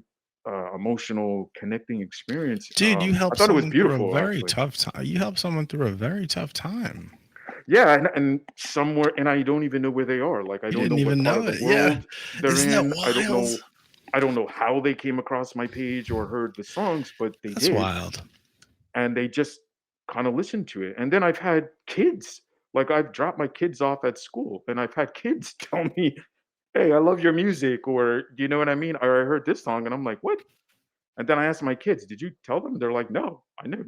Speaker 2: emotional, connecting experience.
Speaker 1: Dude, you
Speaker 2: I
Speaker 1: helped
Speaker 2: thought it was
Speaker 1: someone through a
Speaker 2: beautiful,
Speaker 1: very
Speaker 2: actually.
Speaker 1: tough time. You helped someone through a very tough time.
Speaker 2: Yeah, and somewhere, and I don't even know where they are. Like, I
Speaker 1: You
Speaker 2: don't know
Speaker 1: didn't
Speaker 2: what
Speaker 1: even
Speaker 2: part
Speaker 1: know
Speaker 2: of the
Speaker 1: it. Yeah.
Speaker 2: world they're
Speaker 1: Isn't that
Speaker 2: in.
Speaker 1: wild?
Speaker 2: I don't know how they came across my page or heard the songs, but they
Speaker 1: That's
Speaker 2: did,
Speaker 1: wild.
Speaker 2: and they just kind of listened to it. And then I've had kids, like I've dropped my kids off at school, and I've had kids tell me, "Hey, I love your music," or you know what I mean? Or I heard this song, and I'm like, "What?" And then I asked my kids, "Did you tell them?" They're like, "No, I never."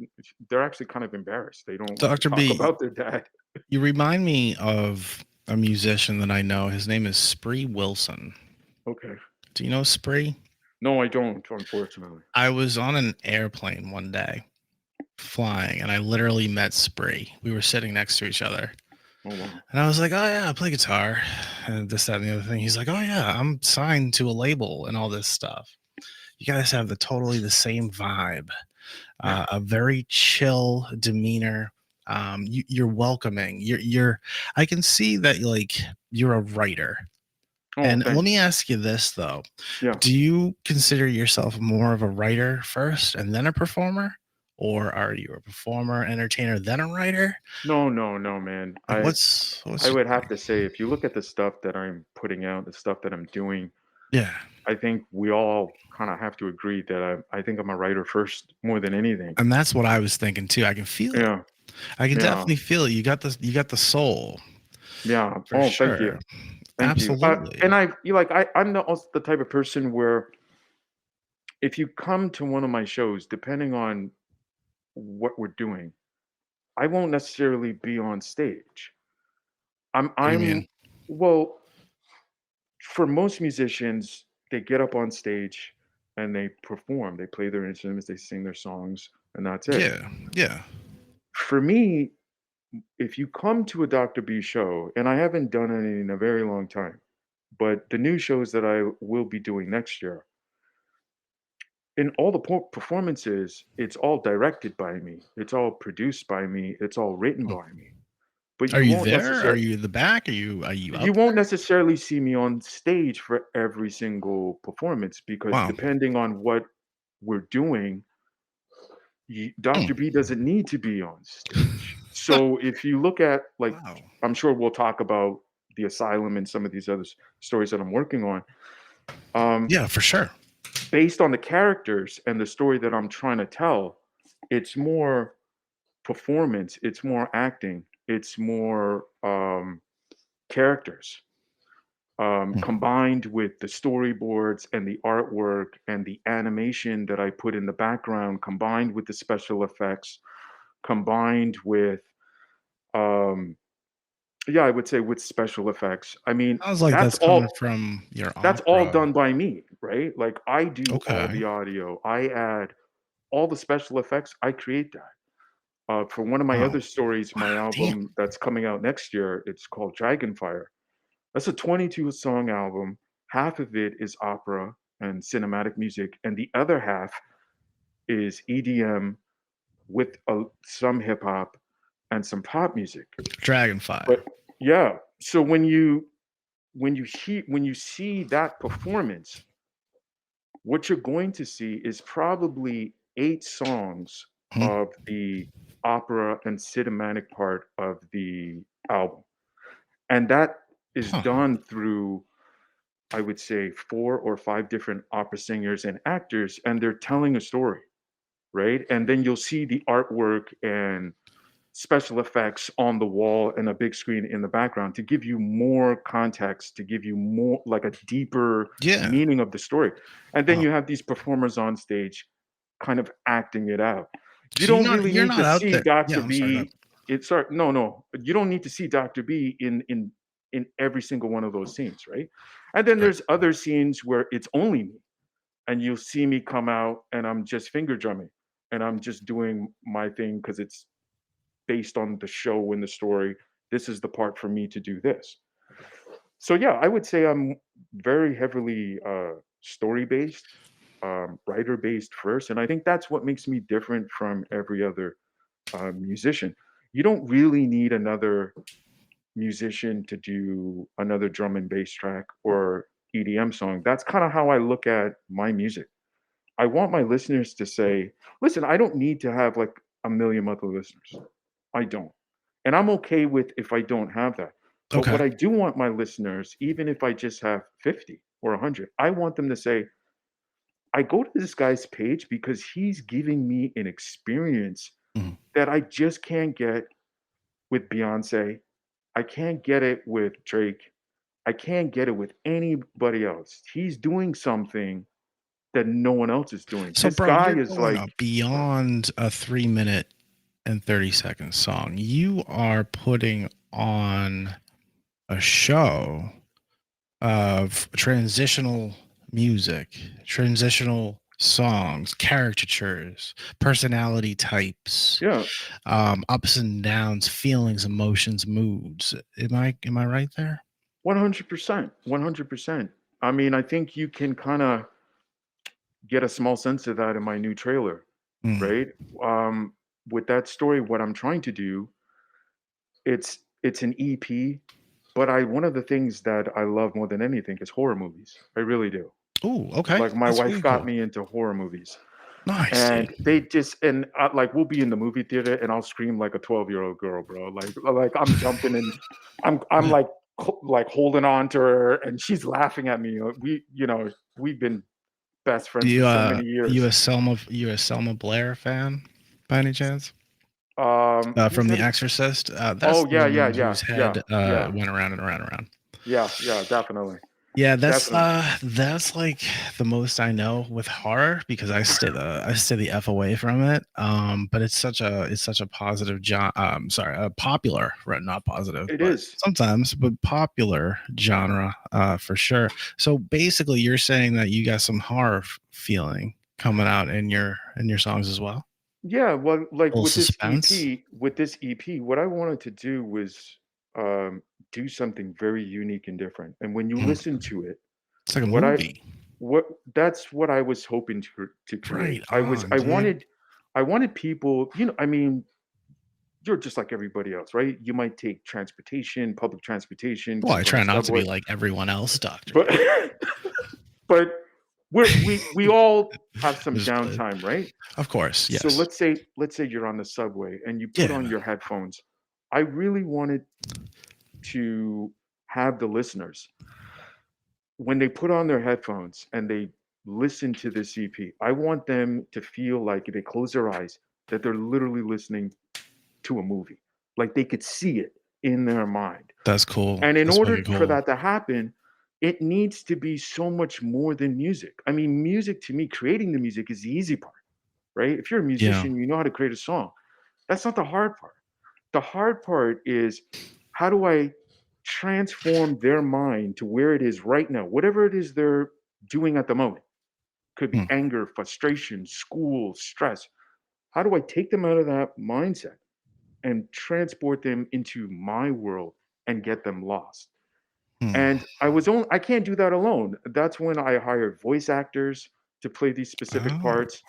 Speaker 2: They're actually kind of embarrassed. They don't want to
Speaker 1: Dr.
Speaker 2: talk
Speaker 1: B,
Speaker 2: about their dad.
Speaker 1: you remind me of a musician that I know. His name is Spree Wilson.
Speaker 2: Okay.
Speaker 1: Do you know Spree?
Speaker 2: No, I don't, unfortunately.
Speaker 1: I was on an airplane one day flying and I literally met Spree. We were sitting next to each other.
Speaker 2: Oh wow.
Speaker 1: And I was like, oh, yeah, I play guitar and this, that, and the other thing. He's like, oh, yeah, I'm signed to a label and all this stuff. You guys have the same vibe,
Speaker 2: Yeah.
Speaker 1: a very chill demeanor. You're welcoming. I can see that like you're a writer.
Speaker 2: Oh,
Speaker 1: And let
Speaker 2: thank
Speaker 1: me
Speaker 2: you.
Speaker 1: ask you this though.
Speaker 2: Yeah.
Speaker 1: Do you consider yourself more of a writer first and then a performer? Or are you a performer, entertainer, then a writer?
Speaker 2: No, no, no, man.
Speaker 1: Like
Speaker 2: I
Speaker 1: what's your
Speaker 2: would have
Speaker 1: thing?
Speaker 2: to say, if you look at the stuff that I'm putting out, the stuff that I'm doing,
Speaker 1: Yeah.
Speaker 2: I think we all kind of have to agree that I think I'm a writer first more than anything.
Speaker 1: And that's what I was thinking too. I can feel it.
Speaker 2: Yeah.
Speaker 1: I can
Speaker 2: Yeah.
Speaker 1: definitely feel it. You got the soul
Speaker 2: Yeah.
Speaker 1: for
Speaker 2: Oh, thank you.
Speaker 1: sure.
Speaker 2: Thank you. And
Speaker 1: Absolutely.
Speaker 2: I'm the type of person where if you come to one of my shows, depending on what we're doing, I won't necessarily be on stage.
Speaker 1: What do you mean?
Speaker 2: I'm well, for most musicians, they get up on stage and they perform. They play their instruments, they sing their songs, and that's it.
Speaker 1: Yeah. Yeah.
Speaker 2: For me, if you come to a Dr. B show, and I haven't done it in a very long time, but the new shows that I will be doing next year, in all the performances, it's all directed by me, it's all produced by me, it's all written
Speaker 1: Hmm.
Speaker 2: by me. but
Speaker 1: Are you there? Are you in the back? Are you
Speaker 2: you
Speaker 1: up
Speaker 2: won't
Speaker 1: there?
Speaker 2: necessarily see me on stage for every single performance because
Speaker 1: Wow.
Speaker 2: depending on what we're doing,
Speaker 1: Hmm.
Speaker 2: Dr. B doesn't need to be on stage. So if you look at like,
Speaker 1: Wow.
Speaker 2: I'm sure we'll talk about the asylum and some of these other stories that I'm working on.
Speaker 1: Yeah, for sure.
Speaker 2: Based on the characters and the story that I'm trying to tell, it's more performance, it's more acting, it's more characters
Speaker 1: Hmm.
Speaker 2: combined with the storyboards and the artwork and the animation that I put in the background, combined with the special effects, combined with, um, yeah, I would say with special effects. I mean,
Speaker 1: Sounds like
Speaker 2: that's
Speaker 1: that's coming
Speaker 2: all.
Speaker 1: from your
Speaker 2: That's all
Speaker 1: opera.
Speaker 2: done by me, right? Like I do all
Speaker 1: Okay.
Speaker 2: the audio, I add all the special effects. I create that. For one of my
Speaker 1: Wow.
Speaker 2: other stories, my
Speaker 1: Wow. Damn.
Speaker 2: album that's coming out next year, it's called Dragonfire. That's a 22 song album. Half of it is opera and cinematic music, and the other half is EDM with some hip hop and some pop music.
Speaker 1: Dragonfire.
Speaker 2: But yeah, so when you see that performance, what you're going to see is probably 8 songs
Speaker 1: Hmm.
Speaker 2: of the opera and cinematic part of the album. And that is
Speaker 1: Huh.
Speaker 2: done through, I would say, 4 or 5 different opera singers and actors, and they're telling a story, right? And then you'll see the artwork and special effects on the wall and a big screen in the background to give you more context, to give you more like a deeper
Speaker 1: Yeah.
Speaker 2: meaning of the story. And then
Speaker 1: Wow.
Speaker 2: you have these performers on stage kind of acting it out. You
Speaker 1: So
Speaker 2: don't really
Speaker 1: you're
Speaker 2: need to
Speaker 1: not out
Speaker 2: see
Speaker 1: there. Yeah,
Speaker 2: Dr.
Speaker 1: I'm sorry. Go ahead.
Speaker 2: B. It's sorry, no, you don't need to see Dr. B in every single one of those scenes, right? And then
Speaker 1: Right.
Speaker 2: there's other scenes where it's only me and you'll see me come out and I'm just finger drumming and I'm just doing my thing because it's based on the show and the story. This is the part for me to do this. So yeah, I would say I'm very heavily story based, writer based first, and I think that's what makes me different from every other musician. You don't really need another musician to do another drum and bass track or EDM song. That's kind of how I look at my music. I want my listeners to say, listen, I don't need to have like a million monthly listeners. I don't. And I'm okay with if I don't have that. But
Speaker 1: Okay.
Speaker 2: what I do want my listeners, even if I just have 50 or 100, I want them to say, I go to this guy's page because he's giving me an experience
Speaker 1: Mhm.
Speaker 2: that I just can't get with Beyonce. I can't get it with Drake. I can't get it with anybody else. He's doing something that no one else is doing.
Speaker 1: So,
Speaker 2: This
Speaker 1: bro,
Speaker 2: guy
Speaker 1: you're
Speaker 2: is
Speaker 1: going
Speaker 2: like,
Speaker 1: up beyond a 3 minute and 30-second song. You are putting on a show of transitional music, transitional songs, caricatures, personality types,
Speaker 2: yeah,
Speaker 1: ups and downs, feelings, emotions, moods. Am I right there?
Speaker 2: 100%. 100%. I mean, I think you can kind of get a small sense of that in my new trailer,
Speaker 1: Mm.
Speaker 2: right? Um, with that story, what I'm trying to do, it's an EP, but I one of the things that I love more than anything is horror movies. I really do.
Speaker 1: Oh, okay.
Speaker 2: Like my
Speaker 1: That's
Speaker 2: wife
Speaker 1: really
Speaker 2: got
Speaker 1: cool.
Speaker 2: me into horror movies,
Speaker 1: Nice, dude.
Speaker 2: and they just and like we'll be in the movie theater, and I'll scream like a 12-year-old girl, bro. Like I'm jumping and I'm
Speaker 1: Yeah.
Speaker 2: like holding on to her, and she's laughing at me. We've been best friends for so many years.
Speaker 1: You a Selma Blair fan by any chance?
Speaker 2: Who's
Speaker 1: From The
Speaker 2: that?
Speaker 1: Exorcist. That's
Speaker 2: Oh
Speaker 1: the
Speaker 2: yeah, yeah,
Speaker 1: woman
Speaker 2: yeah,
Speaker 1: whose
Speaker 2: yeah,
Speaker 1: head
Speaker 2: yeah,
Speaker 1: went around and around and around.
Speaker 2: yeah, yeah, definitely,
Speaker 1: Yeah,
Speaker 2: definitely.
Speaker 1: that's like the most I know with horror because I stay the f away from it. But it's such a positive sorry, a popular, right, not positive,
Speaker 2: It
Speaker 1: but
Speaker 2: is.
Speaker 1: sometimes, but popular genre for sure. So basically, you're saying that you got some horror feeling coming out in your songs as well.
Speaker 2: Yeah, well,
Speaker 1: A
Speaker 2: like
Speaker 1: little suspense.
Speaker 2: With this EP, what I wanted to do was do something very unique and different. And when you
Speaker 1: Mhm.
Speaker 2: listen to it,
Speaker 1: It's like a
Speaker 2: what I
Speaker 1: movie.
Speaker 2: what that's what I was hoping to create.
Speaker 1: Right on, dude.
Speaker 2: I wanted people, I mean, you're just like everybody else, right? You might take transportation, public transportation,
Speaker 1: Well, I
Speaker 2: sleep on
Speaker 1: try
Speaker 2: the
Speaker 1: not to be
Speaker 2: subway,
Speaker 1: like everyone else, Doctor.
Speaker 2: but but we all have some
Speaker 1: Just play.
Speaker 2: downtime, right?
Speaker 1: Of course,
Speaker 2: So
Speaker 1: yes.
Speaker 2: let's say you're on the subway and you put on
Speaker 1: Yeah.
Speaker 2: your headphones. I really wanted to have the listeners, when they put on their headphones and they listen to this EP, I want them to feel like if they close their eyes that they're literally listening to a movie. Like they could see it in their mind.
Speaker 1: That's cool.
Speaker 2: And in
Speaker 1: That's
Speaker 2: order
Speaker 1: fucking
Speaker 2: for
Speaker 1: cool.
Speaker 2: that to happen, it needs to be so much more than music. I mean, music to me, creating the music is the easy part, right? If you're a
Speaker 1: Yeah.
Speaker 2: musician, you know how to create a song. That's not the hard part. The hard part is, how do I transform their mind to where it is right now, whatever it is they're doing at the moment? Could be
Speaker 1: Hmm.
Speaker 2: anger, frustration, school, stress. How do I take them out of that mindset and transport them into my world and get them lost?
Speaker 1: Hmm.
Speaker 2: And I can't do that alone. That's when I hired voice actors to play these specific
Speaker 1: Oh,
Speaker 2: parts.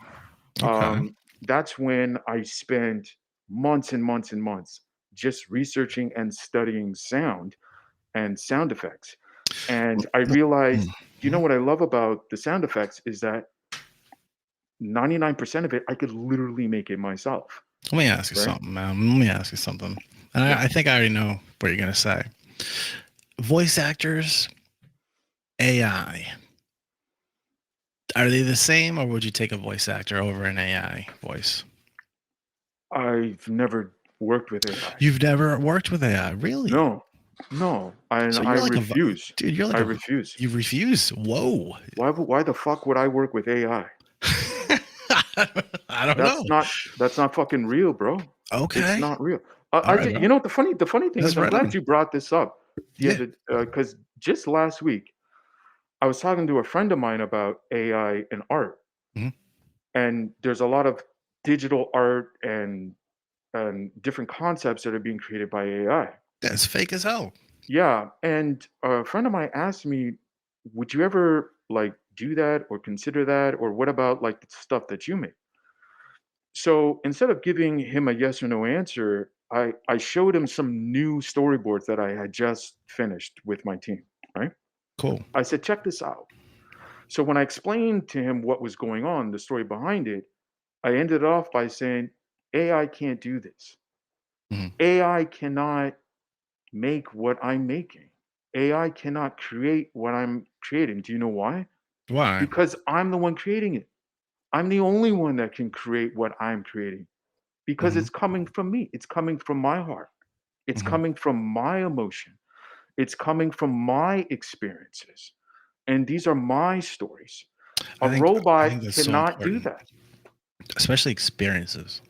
Speaker 1: okay.
Speaker 2: That's when I spent months and months and months just researching and studying sound and sound effects. And I realized, you know
Speaker 1: Mhm.
Speaker 2: what I love about the sound effects is that 99% of it I could literally make it myself,
Speaker 1: Let me ask you
Speaker 2: right?
Speaker 1: something, man. Let me ask you something. And
Speaker 2: Yeah.
Speaker 1: I think I already know what you're gonna say. Voice actors, AI. Are they the same, or would you take a voice actor over an AI voice?
Speaker 2: I've never worked with AI.
Speaker 1: You've never worked with AI, really?
Speaker 2: No, no, and
Speaker 1: So
Speaker 2: I
Speaker 1: you're like
Speaker 2: refuse.
Speaker 1: dude. You're
Speaker 2: I
Speaker 1: like
Speaker 2: refuse.
Speaker 1: you refuse. Whoa.
Speaker 2: Why the fuck would I work with AI?
Speaker 1: I don't know.
Speaker 2: That's not fucking real, bro. It's
Speaker 1: Okay.
Speaker 2: not real.
Speaker 1: All right,
Speaker 2: You
Speaker 1: bro.
Speaker 2: know, the funny thing
Speaker 1: That's
Speaker 2: is, I'm
Speaker 1: right
Speaker 2: glad
Speaker 1: on.
Speaker 2: you brought this up the
Speaker 1: Yeah.
Speaker 2: other, because just last week I was talking to a friend of mine about AI and art,
Speaker 1: Mhm.
Speaker 2: and there's a lot of digital art and different concepts that are being created by AI.
Speaker 1: That's fake as hell.
Speaker 2: Yeah, and a friend of mine asked me, "Would you ever like do that or consider that, or what about like the stuff that you make?" So instead of giving him a yes or no answer, I showed him some new storyboards that I had just finished with my team, right?
Speaker 1: Cool.
Speaker 2: I said, check this out. So when I explained to him what was going on, the story behind it, I ended off by saying, AI can't do this.
Speaker 1: Mhm.
Speaker 2: AI cannot make what I'm making. AI cannot create what I'm creating. Do you know why?
Speaker 1: Why?
Speaker 2: Because I'm the one creating it. I'm the only one that can create what I'm creating, because
Speaker 1: Mhm.
Speaker 2: it's coming from me. It's coming from my heart. It's
Speaker 1: Mhm.
Speaker 2: coming from my emotion. It's coming from my experiences. And these are my stories. A
Speaker 1: I
Speaker 2: robot
Speaker 1: think that's so
Speaker 2: cannot do
Speaker 1: important,
Speaker 2: that.
Speaker 1: especially experiences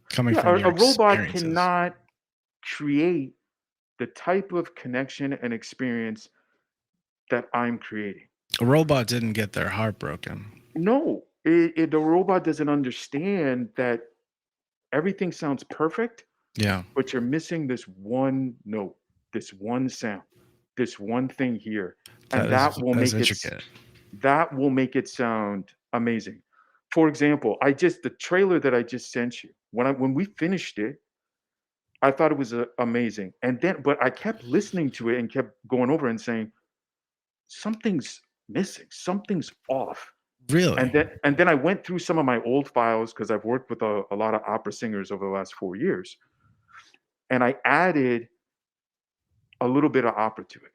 Speaker 1: coming
Speaker 2: Yeah,
Speaker 1: from your
Speaker 2: a robot
Speaker 1: experiences.
Speaker 2: cannot create the type of connection and experience that I'm creating.
Speaker 1: A robot didn't get their heart broken.
Speaker 2: No, the robot doesn't understand that everything sounds perfect,
Speaker 1: Yeah,
Speaker 2: but you're missing this one note, this one sound, this one thing here, and
Speaker 1: that's intricate.
Speaker 2: that will make it sound amazing. For example, the trailer that I just sent you, when we finished it, I thought it was amazing. And then but I kept listening to it and kept going over and saying something's missing, something's off.
Speaker 1: Really?
Speaker 2: And then I went through some of my old files because I've worked with a lot of opera singers over the last 4 years, and I added a little bit of opera to it.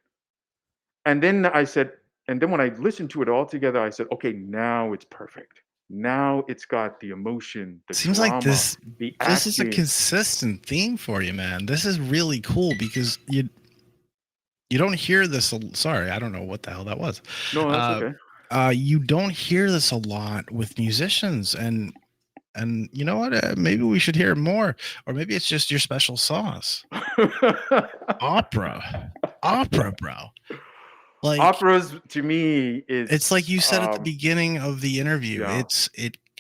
Speaker 2: And then I said, and then when I listened to it all together, I said, okay, now it's perfect. Now it's got the emotion, the
Speaker 1: Seems like
Speaker 2: drama, the
Speaker 1: this is a
Speaker 2: acting.
Speaker 1: consistent theme for you, man. This is really cool because you don't hear this. Sorry, I don't know what the hell that was.
Speaker 2: No, that's
Speaker 1: Uh,
Speaker 2: okay.
Speaker 1: you don't hear this a lot with musicians, and you know what? Maybe we should hear more, or maybe it's just your special sauce. Opera, bro. Like
Speaker 2: Operas to me
Speaker 1: it's
Speaker 2: is
Speaker 1: like you said at the beginning of the interview.
Speaker 2: yeah,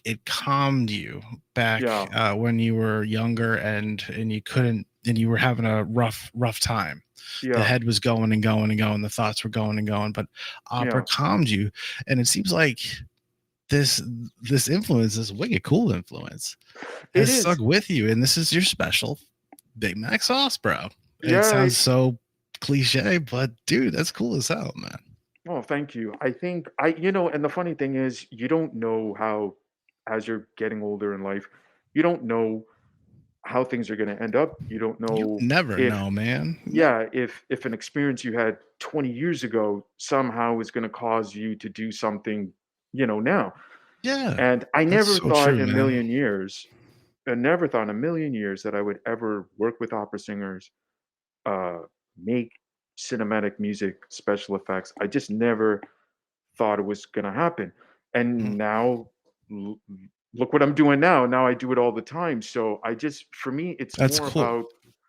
Speaker 1: It calmed you back
Speaker 2: yeah,
Speaker 1: when you were younger and you couldn't and you were having a rough time. The
Speaker 2: yeah,
Speaker 1: head was going and going and going. The thoughts were going and going, but opera
Speaker 2: yeah.
Speaker 1: calmed you. And it seems like this this influence, this wicked cool influence,
Speaker 2: It
Speaker 1: has stuck
Speaker 2: is.
Speaker 1: with you. And this is your special Big Mac sauce, bro. It
Speaker 2: Yeah.
Speaker 1: sounds so cliche, but dude, that's cool as hell, man.
Speaker 2: Oh, thank you. I think and the funny thing is, you don't know how, as you're getting older in life, you don't know how things are going to end up. You don't
Speaker 1: You
Speaker 2: know
Speaker 1: never
Speaker 2: if,
Speaker 1: know, man.
Speaker 2: yeah, if an experience you had 20 years ago somehow is going to cause you to do something, now.
Speaker 1: Yeah,
Speaker 2: And
Speaker 1: that's so true, man.
Speaker 2: I never thought in a million years that I would ever work with opera singers, uh, make cinematic music, special effects. I just never thought it was going to happen.
Speaker 1: Mhm.
Speaker 2: And now, l- look what I'm doing now. Now I do it all the time. So for me, it's
Speaker 1: That's
Speaker 2: more
Speaker 1: cool.
Speaker 2: about,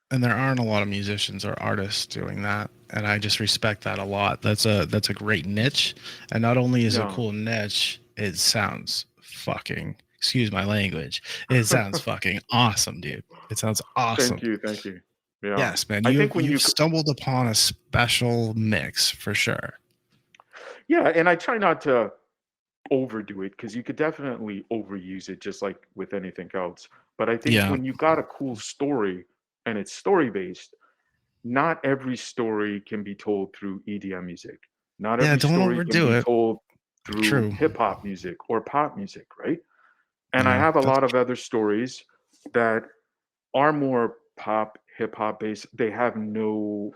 Speaker 1: And there aren't a lot of musicians or artists doing that, and I just respect that a lot. That's a great niche, and not only is it a
Speaker 2: yeah.
Speaker 1: cool niche, it sounds fucking, excuse my language, it sounds fucking awesome, dude. It sounds awesome.
Speaker 2: Thank you. Thank you. Yeah.
Speaker 1: Yes, man.
Speaker 2: I
Speaker 1: You've
Speaker 2: think
Speaker 1: you've stumbled upon a special mix for sure.
Speaker 2: yeah. And I try not to overdo it because you could definitely overuse it just like with anything else. But I think
Speaker 1: Yeah.
Speaker 2: when you got a cool story and it's story based, not every story can be told through EDM music. Not
Speaker 1: Yeah,
Speaker 2: every
Speaker 1: don't
Speaker 2: story can
Speaker 1: overdo
Speaker 2: be
Speaker 1: it.
Speaker 2: told through
Speaker 1: True.
Speaker 2: hip hop music or pop music, right? And I
Speaker 1: Yeah.
Speaker 2: have a
Speaker 1: That's
Speaker 2: lot of other stories that are more pop, hip hop based. They have no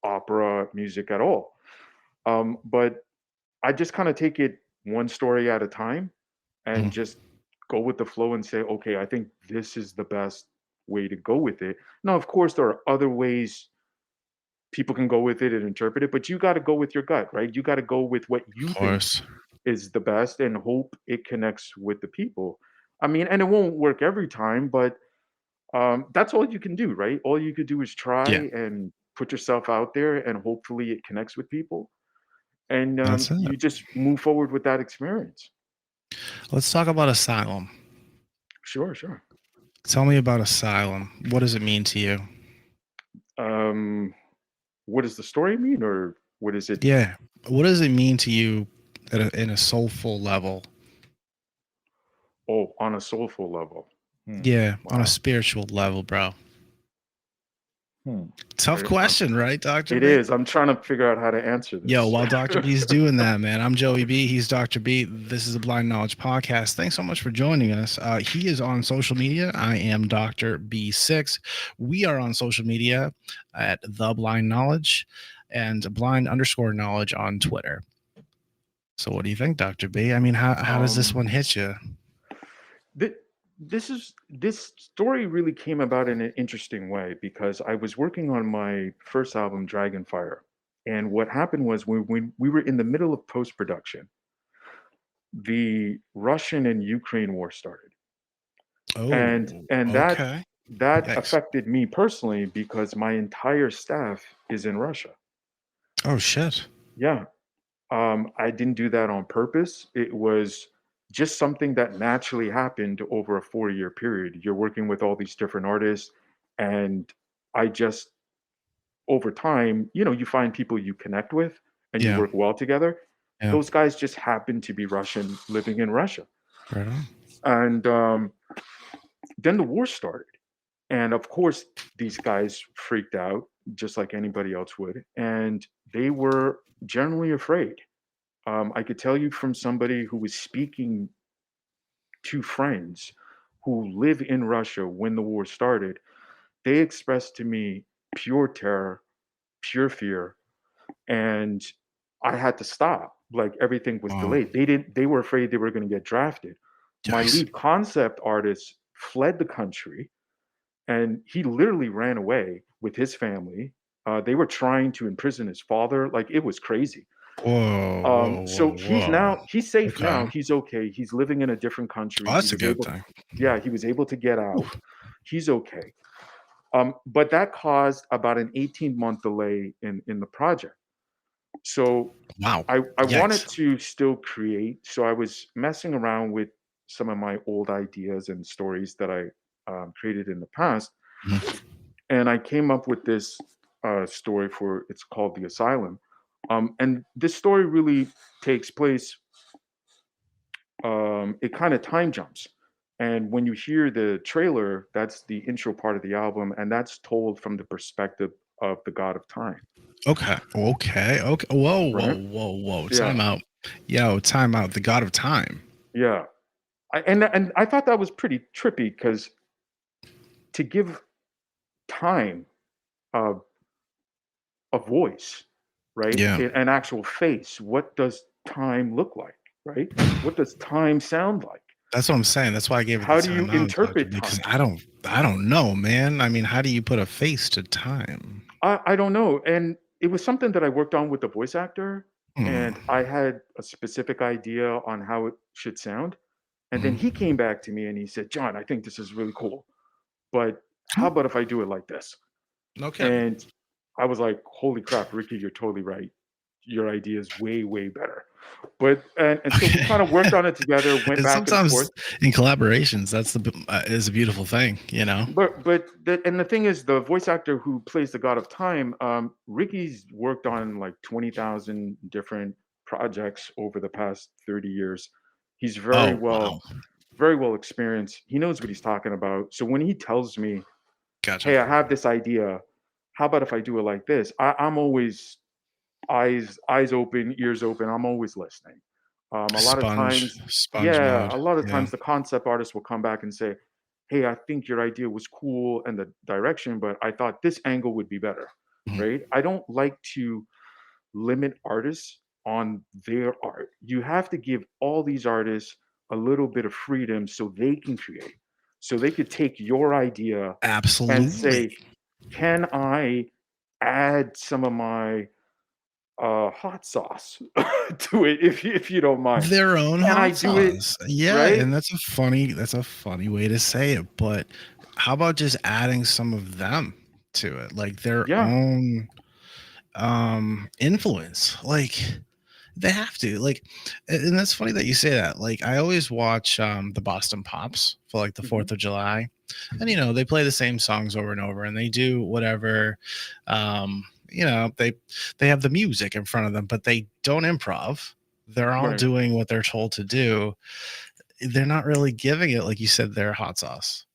Speaker 2: opera music at all. But I just kind of take it one story at a time and
Speaker 1: mhm,
Speaker 2: just go with the flow and say, okay, I think this is the best way to go with it. Now, of course, there are other ways people can go with it and interpret it, but you got to go with your gut, right? You got to go with what
Speaker 1: of
Speaker 2: you think
Speaker 1: course.
Speaker 2: is the best and hope it connects with the people. I mean, and it won't work every time, but that's all you can do, right? All you could do is
Speaker 1: Yeah,
Speaker 2: try and put yourself out there, and hopefully it connects with people. And
Speaker 1: that's it.
Speaker 2: you just move forward with that experience.
Speaker 1: Let's talk about Asylum.
Speaker 2: Sure, sure.
Speaker 1: Tell me about Asylum. What does it mean to you?
Speaker 2: Um, what does the story mean, or what is it?
Speaker 1: Yeah. What does it mean to you in a soulful level?
Speaker 2: Oh, on a soulful level. Hmm.
Speaker 1: Yeah, on a
Speaker 2: Wow.
Speaker 1: spiritual level, bro.
Speaker 2: Hmm.
Speaker 1: Tough question, right, Dr.
Speaker 2: It
Speaker 1: B?
Speaker 2: is. I'm trying to figure out how to answer
Speaker 1: Yo,
Speaker 2: this.
Speaker 1: while Dr. B's doing that, man, I'm Joey B. He's Dr. B. This is the Blind Knowledge Podcast. Thanks so much for joining us. He is on social media. I am Dr. B6. We are on social media at The Blind Knowledge and blind_knowledge on Twitter. So what do you think, Dr. B? I mean, how does this
Speaker 2: um,
Speaker 1: one hit you?
Speaker 2: th- this story really came about in an interesting way because I was working on my first album, Dragonfire, and what happened was when we were in the middle of post production, the Russian and Ukraine war started, and
Speaker 1: Oh,
Speaker 2: and that
Speaker 1: okay.
Speaker 2: that
Speaker 1: Yikes.
Speaker 2: affected me personally because my entire staff is in Russia.
Speaker 1: Oh, shit.
Speaker 2: Yeah, I didn't do that on purpose. It was just something that naturally happened over a 4-year period. You're working with all these different artists, and I just, over time, you find people you connect with and you
Speaker 1: Yeah.
Speaker 2: work well together.
Speaker 1: Yeah.
Speaker 2: Those guys just happen to be Russian living in Russia.
Speaker 1: Right on.
Speaker 2: And then the war started. And of course, these guys freaked out just like anybody else would. And they were generally afraid. I could tell you from somebody who was speaking to friends who live in Russia when the war started, they expressed to me pure terror, pure fear, and I had to stop. Like everything was
Speaker 1: Wow.
Speaker 2: delayed. They were afraid they were going to get drafted. My
Speaker 1: Yikes.
Speaker 2: lead concept artist fled the country and he literally ran away with his family. They were trying to imprison his father. Like it was crazy.
Speaker 1: Whoa, whoa,
Speaker 2: So
Speaker 1: whoa, whoa.
Speaker 2: he's safe
Speaker 1: Okay.
Speaker 2: now. He's okay. He's living in a different
Speaker 1: Oh,
Speaker 2: country.
Speaker 1: that's a good thing.
Speaker 2: He was able to get out.
Speaker 1: Oof.
Speaker 2: He's okay. But that caused about an 18-month delay in the project. So
Speaker 1: Wow.
Speaker 2: I wanted
Speaker 1: Yikes.
Speaker 2: to still create. So I was messing around with some of my old ideas and stories that I created in the past,
Speaker 1: Mhm.
Speaker 2: and I came up with this story for it's called The Asylum. And this story really takes place, it kind of time jumps. And when you hear the trailer, that's the intro part of the album, and that's told from the perspective of the god of time.
Speaker 1: Okay. Okay. Okay. Whoa, whoa,
Speaker 2: Right?
Speaker 1: whoa, whoa.
Speaker 2: Yeah.
Speaker 1: Time out. Yo, time out. The God of Time.
Speaker 2: Yeah. And I thought that was pretty trippy because to give time uh, a voice, right?
Speaker 1: Yeah.
Speaker 2: An actual face. What does time look like, right? What does time sound like?
Speaker 1: That's what I'm saying. That's why I gave it the
Speaker 2: How do you
Speaker 1: time out, Doctor,
Speaker 2: interpret
Speaker 1: because
Speaker 2: time?
Speaker 1: I don't know, man. I mean, how do you put a face to time?
Speaker 2: I don't know. And it was something that I worked on with the voice actor,
Speaker 1: Hmm.
Speaker 2: and I had a specific idea on how it should sound. And then he
Speaker 1: Hmm.
Speaker 2: came back to me and he said, John, I think this is really cool, but how about if I do it like this?
Speaker 1: Okay.
Speaker 2: And I was like, holy crap, Ricky, you're totally right. Your idea is way, way better. But and so we
Speaker 1: Okay.
Speaker 2: kind of worked on it together, went
Speaker 1: And
Speaker 2: back and
Speaker 1: sometimes
Speaker 2: forth.
Speaker 1: in collaborations, that's is a beautiful thing, you know.
Speaker 2: And the thing is, the voice actor who plays the God of Time, Ricky's worked on like 20,000 different projects over the past 30 years. He's
Speaker 1: Oh wow.
Speaker 2: very well experienced. He knows what he's talking about. So when he tells me,
Speaker 1: Gotcha.
Speaker 2: "Hey, I have this idea. How about if I do it like this?" I'm always eyes open, ears open. I'm always listening. A lot of times,
Speaker 1: Sponge
Speaker 2: yeah,
Speaker 1: mode.
Speaker 2: a lot of
Speaker 1: Yeah.
Speaker 2: times the concept artist will come back and say, "Hey, I think your idea was cool and the direction, but I thought this angle would be better."
Speaker 1: Mhm.
Speaker 2: Right? I don't like to limit artists on their art. You have to give all these artists a little bit of freedom so they can create. So they could take your idea and
Speaker 1: Absolutely.
Speaker 2: say, "Can I add some of my hot sauce to it if you don't mind?
Speaker 1: Their own
Speaker 2: Can I
Speaker 1: hot
Speaker 2: do it?"
Speaker 1: sauce. Yeah,
Speaker 2: Right?
Speaker 1: and that's a funny way to say it, but how about just adding some of them to it? Like their
Speaker 2: Yeah.
Speaker 1: own influence. Like they have to. Like and that's funny that you say that. Like I always watch the Boston Pops for like the
Speaker 2: Hmm.
Speaker 1: 4th of July. And you know, they play the same songs over and over and they do whatever you know, they have the music in front of them, but they don't improv. They're all
Speaker 2: Right.
Speaker 1: doing what they're told to do. They're not really giving it, like you said, their hot sauce.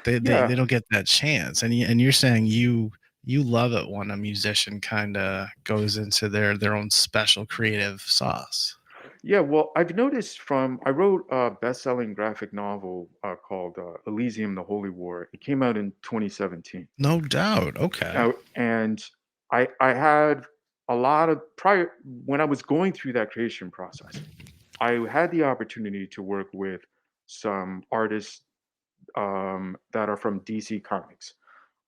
Speaker 1: They
Speaker 2: Yeah.
Speaker 1: don't get that chance. And you're saying you love it when a musician kind of goes into their own special creative sauce.
Speaker 2: Yeah. Well, I've noticed from I wrote a best-selling graphic novel called Elysium: The Holy War. It came out in 2017.
Speaker 1: No doubt. Okay.
Speaker 2: And I had a lot of prior when I was going through that creation process. I had the opportunity to work with some artists that are from DC Comics.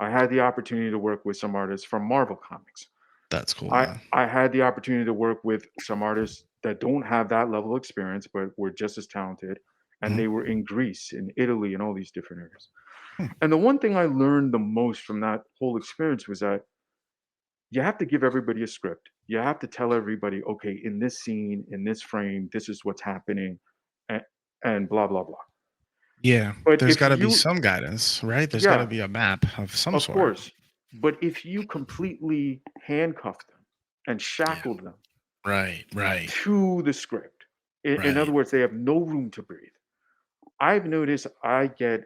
Speaker 2: I had the opportunity to work with some artists from Marvel Comics.
Speaker 1: That's cool,
Speaker 2: I
Speaker 1: man.
Speaker 2: I had the opportunity to work with some artists that don't have that level of experience, but were just as talented, and
Speaker 1: Mhm.
Speaker 2: they were in Greece, in Italy, and all these different areas.
Speaker 1: Hmm.
Speaker 2: And the one thing I learned the most from that whole experience was that you have to give everybody a script. You have to tell everybody, okay, in this scene, in this frame, this is what's happening, and, and blah blah blah.
Speaker 1: Yeah,
Speaker 2: But
Speaker 1: there's
Speaker 2: if
Speaker 1: got to be
Speaker 2: you,
Speaker 1: some guidance, right? There's got to
Speaker 2: yeah,
Speaker 1: be a map of some
Speaker 2: of
Speaker 1: sort.
Speaker 2: course. But if you completely handcuff them and
Speaker 1: Yeah.
Speaker 2: shackle them
Speaker 1: Right, right,
Speaker 2: to the script, in other
Speaker 1: right.
Speaker 2: words, they have no room to breathe. I've noticed I get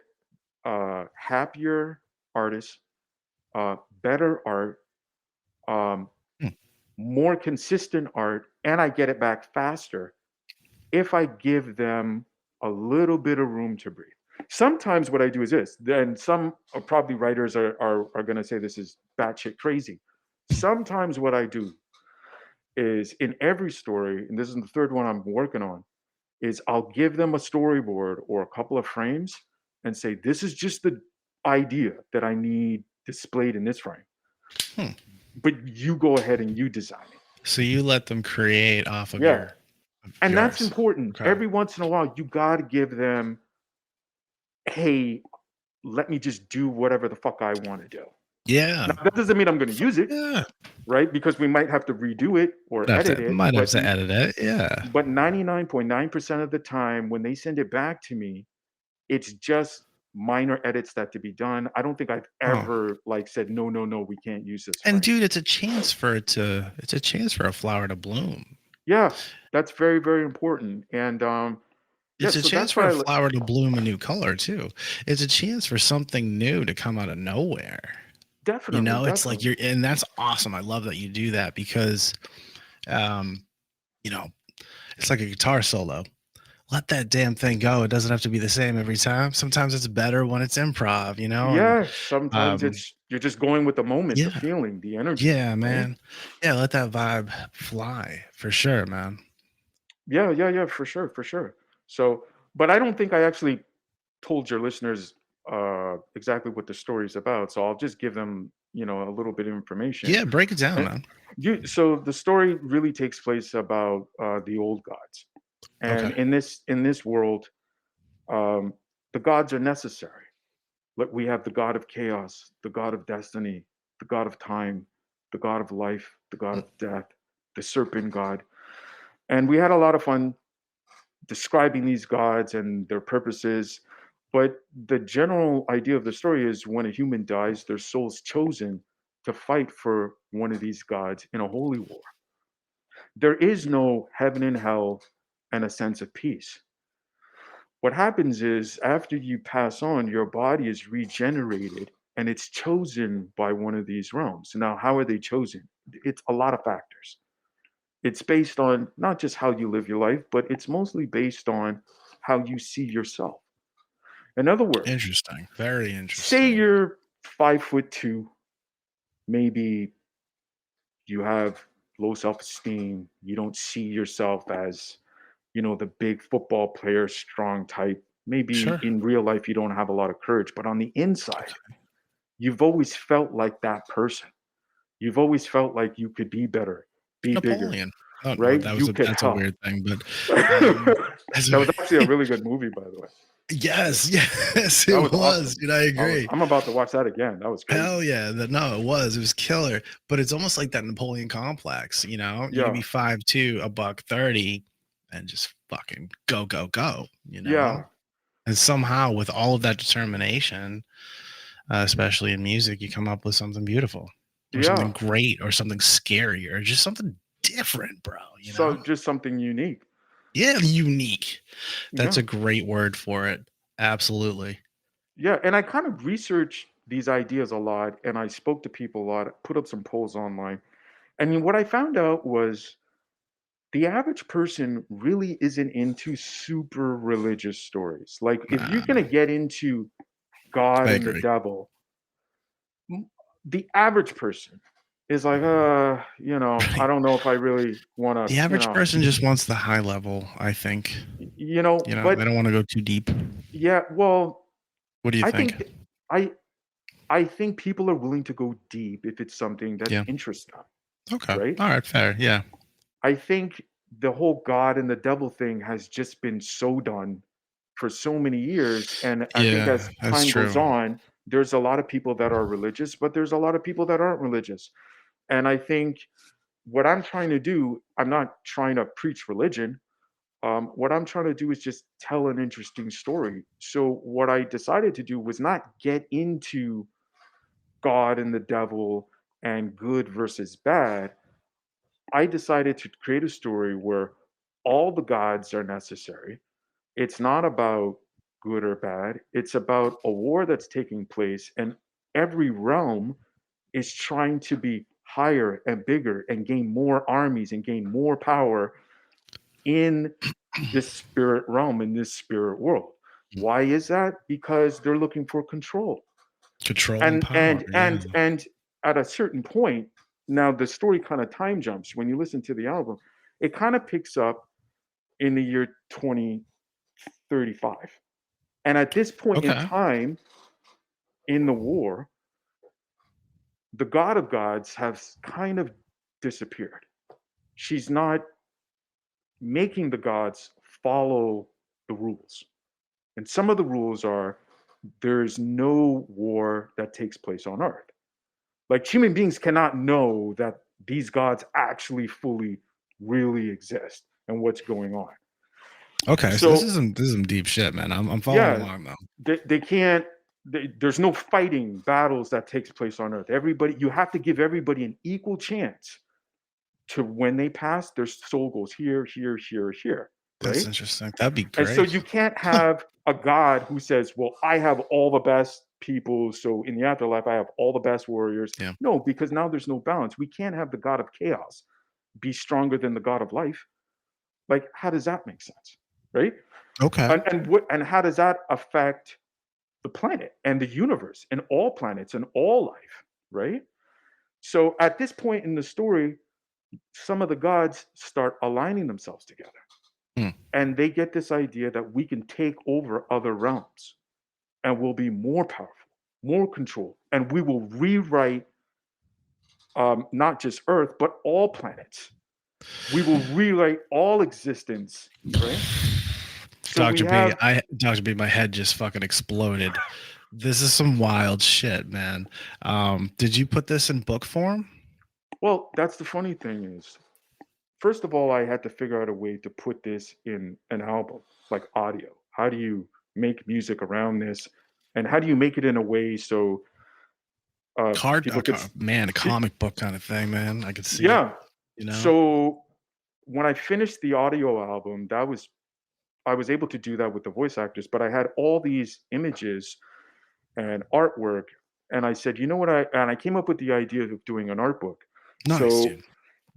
Speaker 2: happier artists, better art, um,
Speaker 1: Hmm.
Speaker 2: more consistent art, and I get it back faster if I give them a little bit of room to breathe. Sometimes what I do is this, then some probably writers are going to say this is batshit crazy. Sometimes what I do is in every story, and this is the third one I'm working on, is I'll give them a storyboard or a couple of frames and say, this is just the idea that I need displayed in this frame.
Speaker 1: Hmm.
Speaker 2: But you go ahead and you design it.
Speaker 1: So you let them create off of
Speaker 2: Yeah.
Speaker 1: of
Speaker 2: And that's
Speaker 1: yours.
Speaker 2: important.
Speaker 1: Okay.
Speaker 2: Every once in a while, you got to give them, hey, let me just do whatever the fuck I want to do.
Speaker 1: Yeah.
Speaker 2: Now, that doesn't mean I'm going to use it,
Speaker 1: Yeah.
Speaker 2: right? Because we might have to redo it or edit it.
Speaker 1: Might have to edit it. Yeah.
Speaker 2: But 99.9% of the time, when they send it back to me, it's just minor edits that to be done. I don't think I've
Speaker 1: Oh.
Speaker 2: ever like said, no, no, no, we can't use this
Speaker 1: And
Speaker 2: frame.
Speaker 1: dude, it's a chance for a flower to bloom.
Speaker 2: Yeah, that's very, very important. And Yeah,
Speaker 1: It's a
Speaker 2: so
Speaker 1: chance
Speaker 2: that's
Speaker 1: for
Speaker 2: why
Speaker 1: a flower to bloom a new color too. It's a chance for something new to come out of nowhere. You
Speaker 2: definitely,
Speaker 1: know, it's like
Speaker 2: definitely.
Speaker 1: you're, and that's awesome. I love that you do that because, um, you know, it's like a guitar solo. Let that damn thing go. It doesn't have to be the same every time. Sometimes it's better when it's improv, you know, and
Speaker 2: Yeah, sometimes
Speaker 1: um,
Speaker 2: it's you're just going with the moment, the
Speaker 1: yeah,
Speaker 2: feeling, the energy,
Speaker 1: yeah,
Speaker 2: right?
Speaker 1: man, yeah. Let that vibe fly for sure, man.
Speaker 2: Yeah, yeah, yeah, for sure, for sure. So, but I don't think I actually told your listeners exactly what the story is about. So I'll just give them, a little bit of information.
Speaker 1: Yeah, break it down,
Speaker 2: And
Speaker 1: man.
Speaker 2: so the story really takes place about the old gods, and
Speaker 1: Okay.
Speaker 2: in this world, um, the gods are necessary. Like we have the god of chaos, the god of destiny, the god of time, the god of life, the god of death, the serpent god, and we had a lot of fun describing these gods and their purposes. But the general idea of the story is when a human dies, their soul's chosen to fight for one of these gods in a holy war. There is no heaven and hell and a sense of peace. What happens is after you pass on, your body is regenerated and it's chosen by one of these realms. Now, how are they chosen? It's a lot of factors. It's based on not just how you live your life, but it's mostly based on how you see yourself. In other words,
Speaker 1: Interesting. Very
Speaker 2: say
Speaker 1: interesting.
Speaker 2: you're 5'2", maybe you have low self-esteem, you don't see yourself as, the big football player, strong type. Maybe
Speaker 1: Sure.
Speaker 2: in real life you don't have a lot of courage, but on the inside,
Speaker 1: Okay.
Speaker 2: you've always felt like that person. You've always felt like you could be better, be bigger,
Speaker 1: Napoleon. Oh no,
Speaker 2: right? You could
Speaker 1: that's a
Speaker 2: help.
Speaker 1: weird thing, but
Speaker 2: That
Speaker 1: that's
Speaker 2: was actually a really good movie, by the way.
Speaker 1: yes, yes,
Speaker 2: That
Speaker 1: it
Speaker 2: was
Speaker 1: was,
Speaker 2: awesome.
Speaker 1: dude. I agree.
Speaker 2: I'm about to watch that again. That was crazy.
Speaker 1: Hell yeah. No, it was killer. But it's almost like that Napoleon complex, you know? You can
Speaker 2: Yeah,
Speaker 1: be 5'2", a buck 30, and just fucking go, go, go, you know?
Speaker 2: yeah,
Speaker 1: And somehow with all of that determination, especially in music, you come up with something beautiful or something
Speaker 2: yeah.
Speaker 1: great or something scary or just something different, bro, you
Speaker 2: So
Speaker 1: know?
Speaker 2: just something unique.
Speaker 1: Yeah, unique. That's
Speaker 2: Yeah,
Speaker 1: a great word for it. Absolutely.
Speaker 2: yeah. And I kind of researched these ideas a lot, and I spoke to people a lot. Put up some polls online, and what I found out was the average person really isn't into super religious stories. Like if you're
Speaker 1: Nah,
Speaker 2: gonna get into God
Speaker 1: I
Speaker 2: and the
Speaker 1: agree.
Speaker 2: devil, the average person is like, I
Speaker 1: Right.
Speaker 2: don't know if I really want to,
Speaker 1: The average person just wants the high level, I think. You know, they
Speaker 2: but
Speaker 1: don't want to go too deep.
Speaker 2: yeah, well,
Speaker 1: What do you
Speaker 2: I
Speaker 1: think?
Speaker 2: think I I think people are willing to go deep if it's something that
Speaker 1: Yeah.
Speaker 2: interests them,
Speaker 1: Okay.
Speaker 2: right?
Speaker 1: All right. Fair. Yeah.
Speaker 2: I think the whole God and the devil thing has just been so done for so many years, and I think
Speaker 1: Yeah.
Speaker 2: as
Speaker 1: That's
Speaker 2: time goes
Speaker 1: true.
Speaker 2: on, there's a lot of people that are religious, but there's a lot of people that aren't religious. And I think what I'm trying to do, I'm not trying to preach religion. What I'm trying to do is just tell an interesting story. So what I decided to do was not get into God and the devil and good versus bad. I decided to create a story where all the gods are necessary. It's not about good or bad, it's about a war that's taking place, and every realm is trying to be higher and bigger and gain more armies and gain more power in this spirit realm, in this spirit world. Why is that? Because they're looking for control.
Speaker 1: Control and
Speaker 2: And
Speaker 1: power.
Speaker 2: and
Speaker 1: Yeah.
Speaker 2: and and at a certain point, now the story kind of time jumps. When you listen to the album, it kind of picks up in the year 2035. And at this point in
Speaker 1: Okay.
Speaker 2: time in the war, the god of gods has kind of disappeared. She's not making the gods follow the rules. And some of the rules are there's no war that takes place on earth. Like human beings cannot know that these gods actually fully really exist and what's going on.
Speaker 1: Okay. So
Speaker 2: So
Speaker 1: this is some deep shit, man. I'm following
Speaker 2: yeah,
Speaker 1: along though.
Speaker 2: they can't. There's no fighting battles that takes place on Earth. Everybody, you have to give everybody an equal chance to when they pass, their soul goes here, here, here, here.
Speaker 1: That's
Speaker 2: right?
Speaker 1: interesting. That'd be
Speaker 2: And so
Speaker 1: great.
Speaker 2: you can't
Speaker 1: Huh.
Speaker 2: have a God who says, well, I have all the best people. So in the afterlife, I have all the best warriors.
Speaker 1: Yeah.
Speaker 2: No, because now there's no balance. We can't have the God of chaos be stronger than the God of life. Like, how does that make sense? Right?
Speaker 1: Okay.
Speaker 2: And how does that affect the planet and the universe and all planets and all life? Right? So at this point in the story, some of the gods start aligning themselves together.
Speaker 1: Hmm.
Speaker 2: And they get this idea that we can take over other realms and we'll be more powerful, more control, and we will rewrite not just Earth, but all planets. We will rewrite all existence, right? So we have,
Speaker 1: Dr. B, my head just fucking exploded. This is some wild shit, man. Did you put this in book form?
Speaker 2: well, that's the funny thing is, first of all, I had to figure out a way to put this in an album, like audio. How do you make music around this? And how do you make it in a way so people could,
Speaker 1: Man, a comic book kind of thing, man. I could see it,
Speaker 2: yeah.
Speaker 1: you know?
Speaker 2: So when I finished the audio album, that was I was able to do that with the voice actors, but I had all these images and artwork, and I said, you know what? I came up with the idea of doing an art book.
Speaker 1: Nice,
Speaker 2: So
Speaker 1: dude.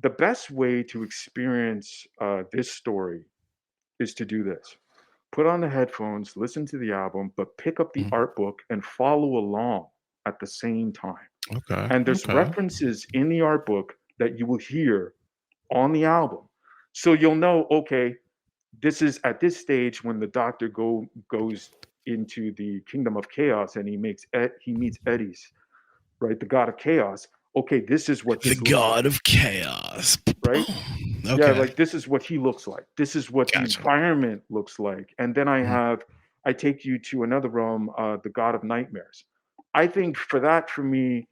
Speaker 2: the best way to experience this story is to do this: put on the headphones, listen to the album, but pick up the
Speaker 1: Mhm.
Speaker 2: art book and follow along at the same time.
Speaker 1: Okay.
Speaker 2: And there's
Speaker 1: Okay.
Speaker 2: references in the art book that you will hear on the album. So you'll know, okay, this is at this stage when the doctor goes into the kingdom of chaos and he meets Eddie's, right? The god of chaos. Okay, this is what
Speaker 1: The
Speaker 2: this looks
Speaker 1: God
Speaker 2: like,
Speaker 1: of Chaos.
Speaker 2: right? Yeah,
Speaker 1: Okay.
Speaker 2: like this is what he looks like. This is what the
Speaker 1: Gotcha.
Speaker 2: environment looks like. And then
Speaker 1: Mhm.
Speaker 2: I take you to another realm, the god of nightmares. I think for me,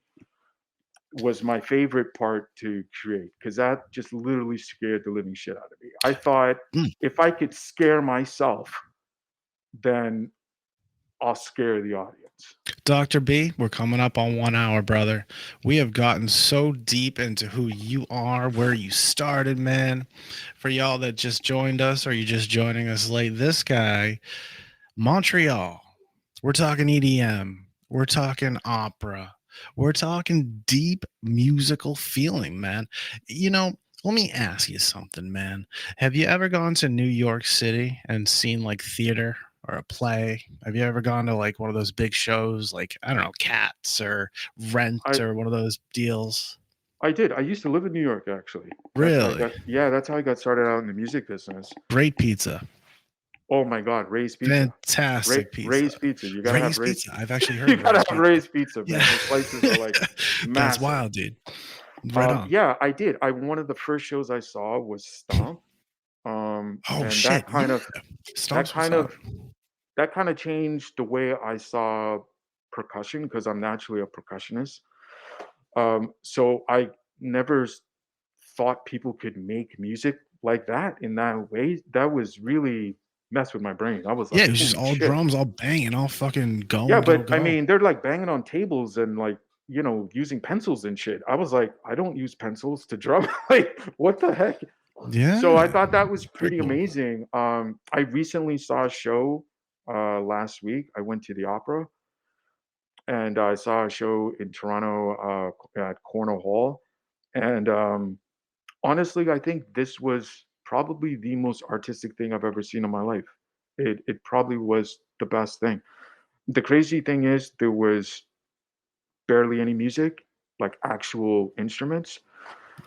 Speaker 2: was my favorite part to create because that just literally scared the living shit out of me. I thought
Speaker 1: Mm.
Speaker 2: if I could scare myself, then I'll scare the audience.
Speaker 1: Dr. B, we're coming up on 1 hour, brother. We have gotten so deep into who you are, where you started, man. For y'all that just joined us or you just joining us late, this guy, Montreal. We're talking EDM. We're talking opera. We're talking deep musical feeling, man. You know, let me ask you something, man. Have you ever gone to New York City and seen like theater or a play? Have you ever gone to like one of those big shows like, I don't know, Cats or Rent
Speaker 2: I
Speaker 1: or one of those deals?
Speaker 2: I did. I used to live in New York actually. That's how I
Speaker 1: Really?
Speaker 2: got yeah, that's how I got started out in the music business.
Speaker 1: Great pizza.
Speaker 2: Oh my god, Ray's Pizza.
Speaker 1: Fantastic pizza.
Speaker 2: Ray's Pizza. You gotta have
Speaker 1: Ray's
Speaker 2: Ray's
Speaker 1: Pizza. I've actually heard
Speaker 2: you
Speaker 1: of
Speaker 2: gotta
Speaker 1: Ray's
Speaker 2: have
Speaker 1: Pizza.
Speaker 2: Ray's Pizza,
Speaker 1: Yeah.
Speaker 2: man. The slices are like
Speaker 1: That's
Speaker 2: massive.
Speaker 1: wild, dude. Right on.
Speaker 2: Yeah, I did. I One of the first shows I saw was Stomp.
Speaker 1: Oh
Speaker 2: And
Speaker 1: shit, yeah.
Speaker 2: that
Speaker 1: Stomps what's
Speaker 2: kind
Speaker 1: up.
Speaker 2: of that kind of changed the way I saw percussion because I'm naturally a percussionist. So I never thought people could make music like that in that way. That was really messed with my brain. I was
Speaker 1: Yeah,
Speaker 2: like,
Speaker 1: it was just
Speaker 2: holy
Speaker 1: all
Speaker 2: shit.
Speaker 1: drums, all banging, all fucking
Speaker 2: Yeah,
Speaker 1: going, go,
Speaker 2: but I
Speaker 1: go.
Speaker 2: mean, they're like banging on tables and like, using pencils and shit. I was like, I don't use pencils to drum. Like, what the heck? So I
Speaker 1: Yeah.
Speaker 2: thought that was
Speaker 1: Very
Speaker 2: pretty
Speaker 1: cool.
Speaker 2: amazing. I recently saw a show last week. I went to the opera and I saw a show in Toronto at Cornell Hall. And honestly, I think this was probably the most artistic thing I've ever seen in my life. It probably was the best thing. The crazy thing is there was barely any music, like actual instruments.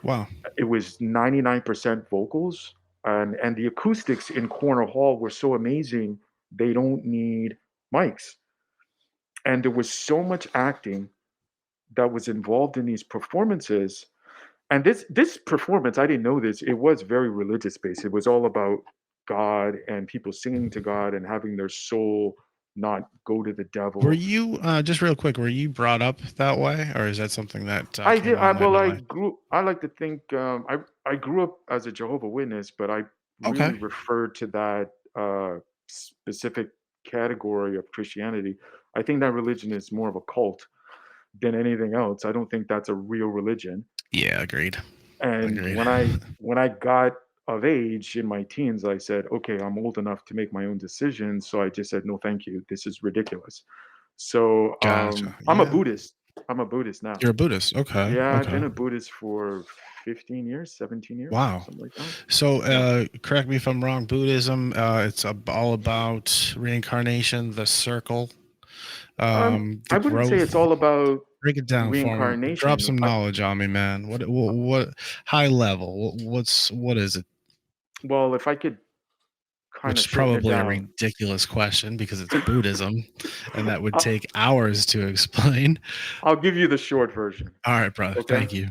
Speaker 1: Wow.
Speaker 2: It was 99% vocals, and the acoustics in Corner Hall were so amazing. They don't need mics, and there was so much acting that was involved in these performances. And this performance, I didn't know this. It was very religious based. It was all about God and people singing to God and having their soul not go to the
Speaker 1: Were
Speaker 2: devil.
Speaker 1: you just real quick, were you brought up that way or is that something that
Speaker 2: I
Speaker 1: came
Speaker 2: did.
Speaker 1: on later
Speaker 2: Well,
Speaker 1: in life?
Speaker 2: I like to think. I grew up as a Jehovah Witness, but I
Speaker 1: Okay.
Speaker 2: really refer to that specific category of Christianity. I think that religion is more of a cult than anything else. I don't think that's a real religion.
Speaker 1: Yeah, agreed.
Speaker 2: And
Speaker 1: Agreed.
Speaker 2: when I got of age in my teens, I said, okay, I'm old enough to make my own decisions. So I just said, no, thank you. This is ridiculous. So
Speaker 1: Gotcha.
Speaker 2: I'm a
Speaker 1: Yeah.
Speaker 2: Buddhist. I'm a Buddhist now.
Speaker 1: You're a Buddhist. Okay.
Speaker 2: Yeah, I've
Speaker 1: Okay.
Speaker 2: been a Buddhist for 15 years, 17 years,
Speaker 1: Wow.
Speaker 2: something like that.
Speaker 1: So,
Speaker 2: Yeah.
Speaker 1: correct me if I'm wrong. Buddhism, it's all about reincarnation, the circle, the
Speaker 2: I wouldn't say it's
Speaker 1: growth.
Speaker 2: all about
Speaker 1: Break it down for me. Drop
Speaker 2: reincarnation.
Speaker 1: some knowledge on me, man. What high level? What is it?
Speaker 2: Well, if I could kind
Speaker 1: Which
Speaker 2: of
Speaker 1: is
Speaker 2: shorten it
Speaker 1: probably a
Speaker 2: down,
Speaker 1: ridiculous question because it's Buddhism, and that would
Speaker 2: I'll,
Speaker 1: take hours to explain.
Speaker 2: I'll give you the short version.
Speaker 1: All right, brother.
Speaker 2: Okay.
Speaker 1: Thank you.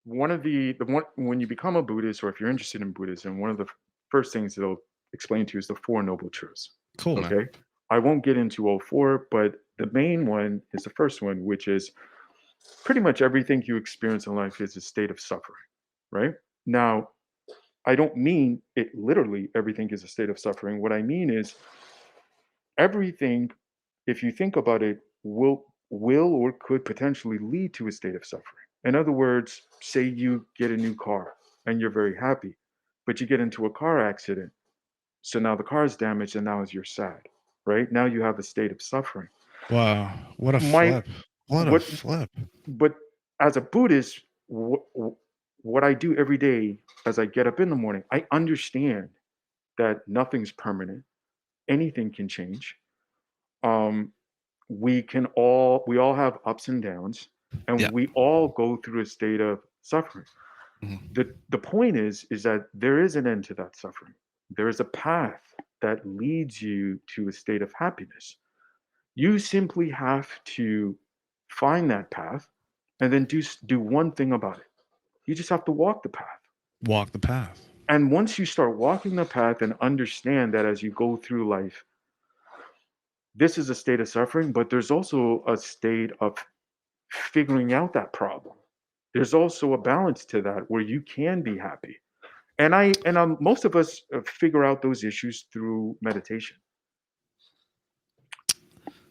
Speaker 2: One of the one when you become a Buddhist, or if you're interested in Buddhism, one of the first things they'll explain to you is the Four Noble Truths.
Speaker 1: Cool, man.
Speaker 2: Okay. I won't get into all four, but the main one is the first one, which is pretty much everything you experience in life is a state of suffering, right? Now, I don't mean it literally, everything is a state of suffering. What I mean is everything, if you think about it, will or could potentially lead to a state of suffering. In other words, say you get a new car and you're very happy, but you get into a car accident. So now the car is damaged and now you're sad, right? Now you have a state of suffering.
Speaker 1: Wow, what a
Speaker 2: My
Speaker 1: flip! What a
Speaker 2: what
Speaker 1: flip!
Speaker 2: but as a Buddhist, what I do every day as I get up in the morning, I understand that nothing's permanent. Anything can change. Um, we all have ups and downs, and
Speaker 1: Yeah.
Speaker 2: we all go through a state of suffering.
Speaker 1: Mhm.
Speaker 2: The point is that there is an end to that suffering. There is a path that leads you to a state of happiness. You simply have to find that path and then do one thing about it. You just have to walk the path.
Speaker 1: Walk the path.
Speaker 2: And once you start walking the path and understand that as you go through life, this is a state of suffering, but there's also a state of figuring out that problem. There's also a balance to that where you can be happy. And most of us figure out those issues through meditation.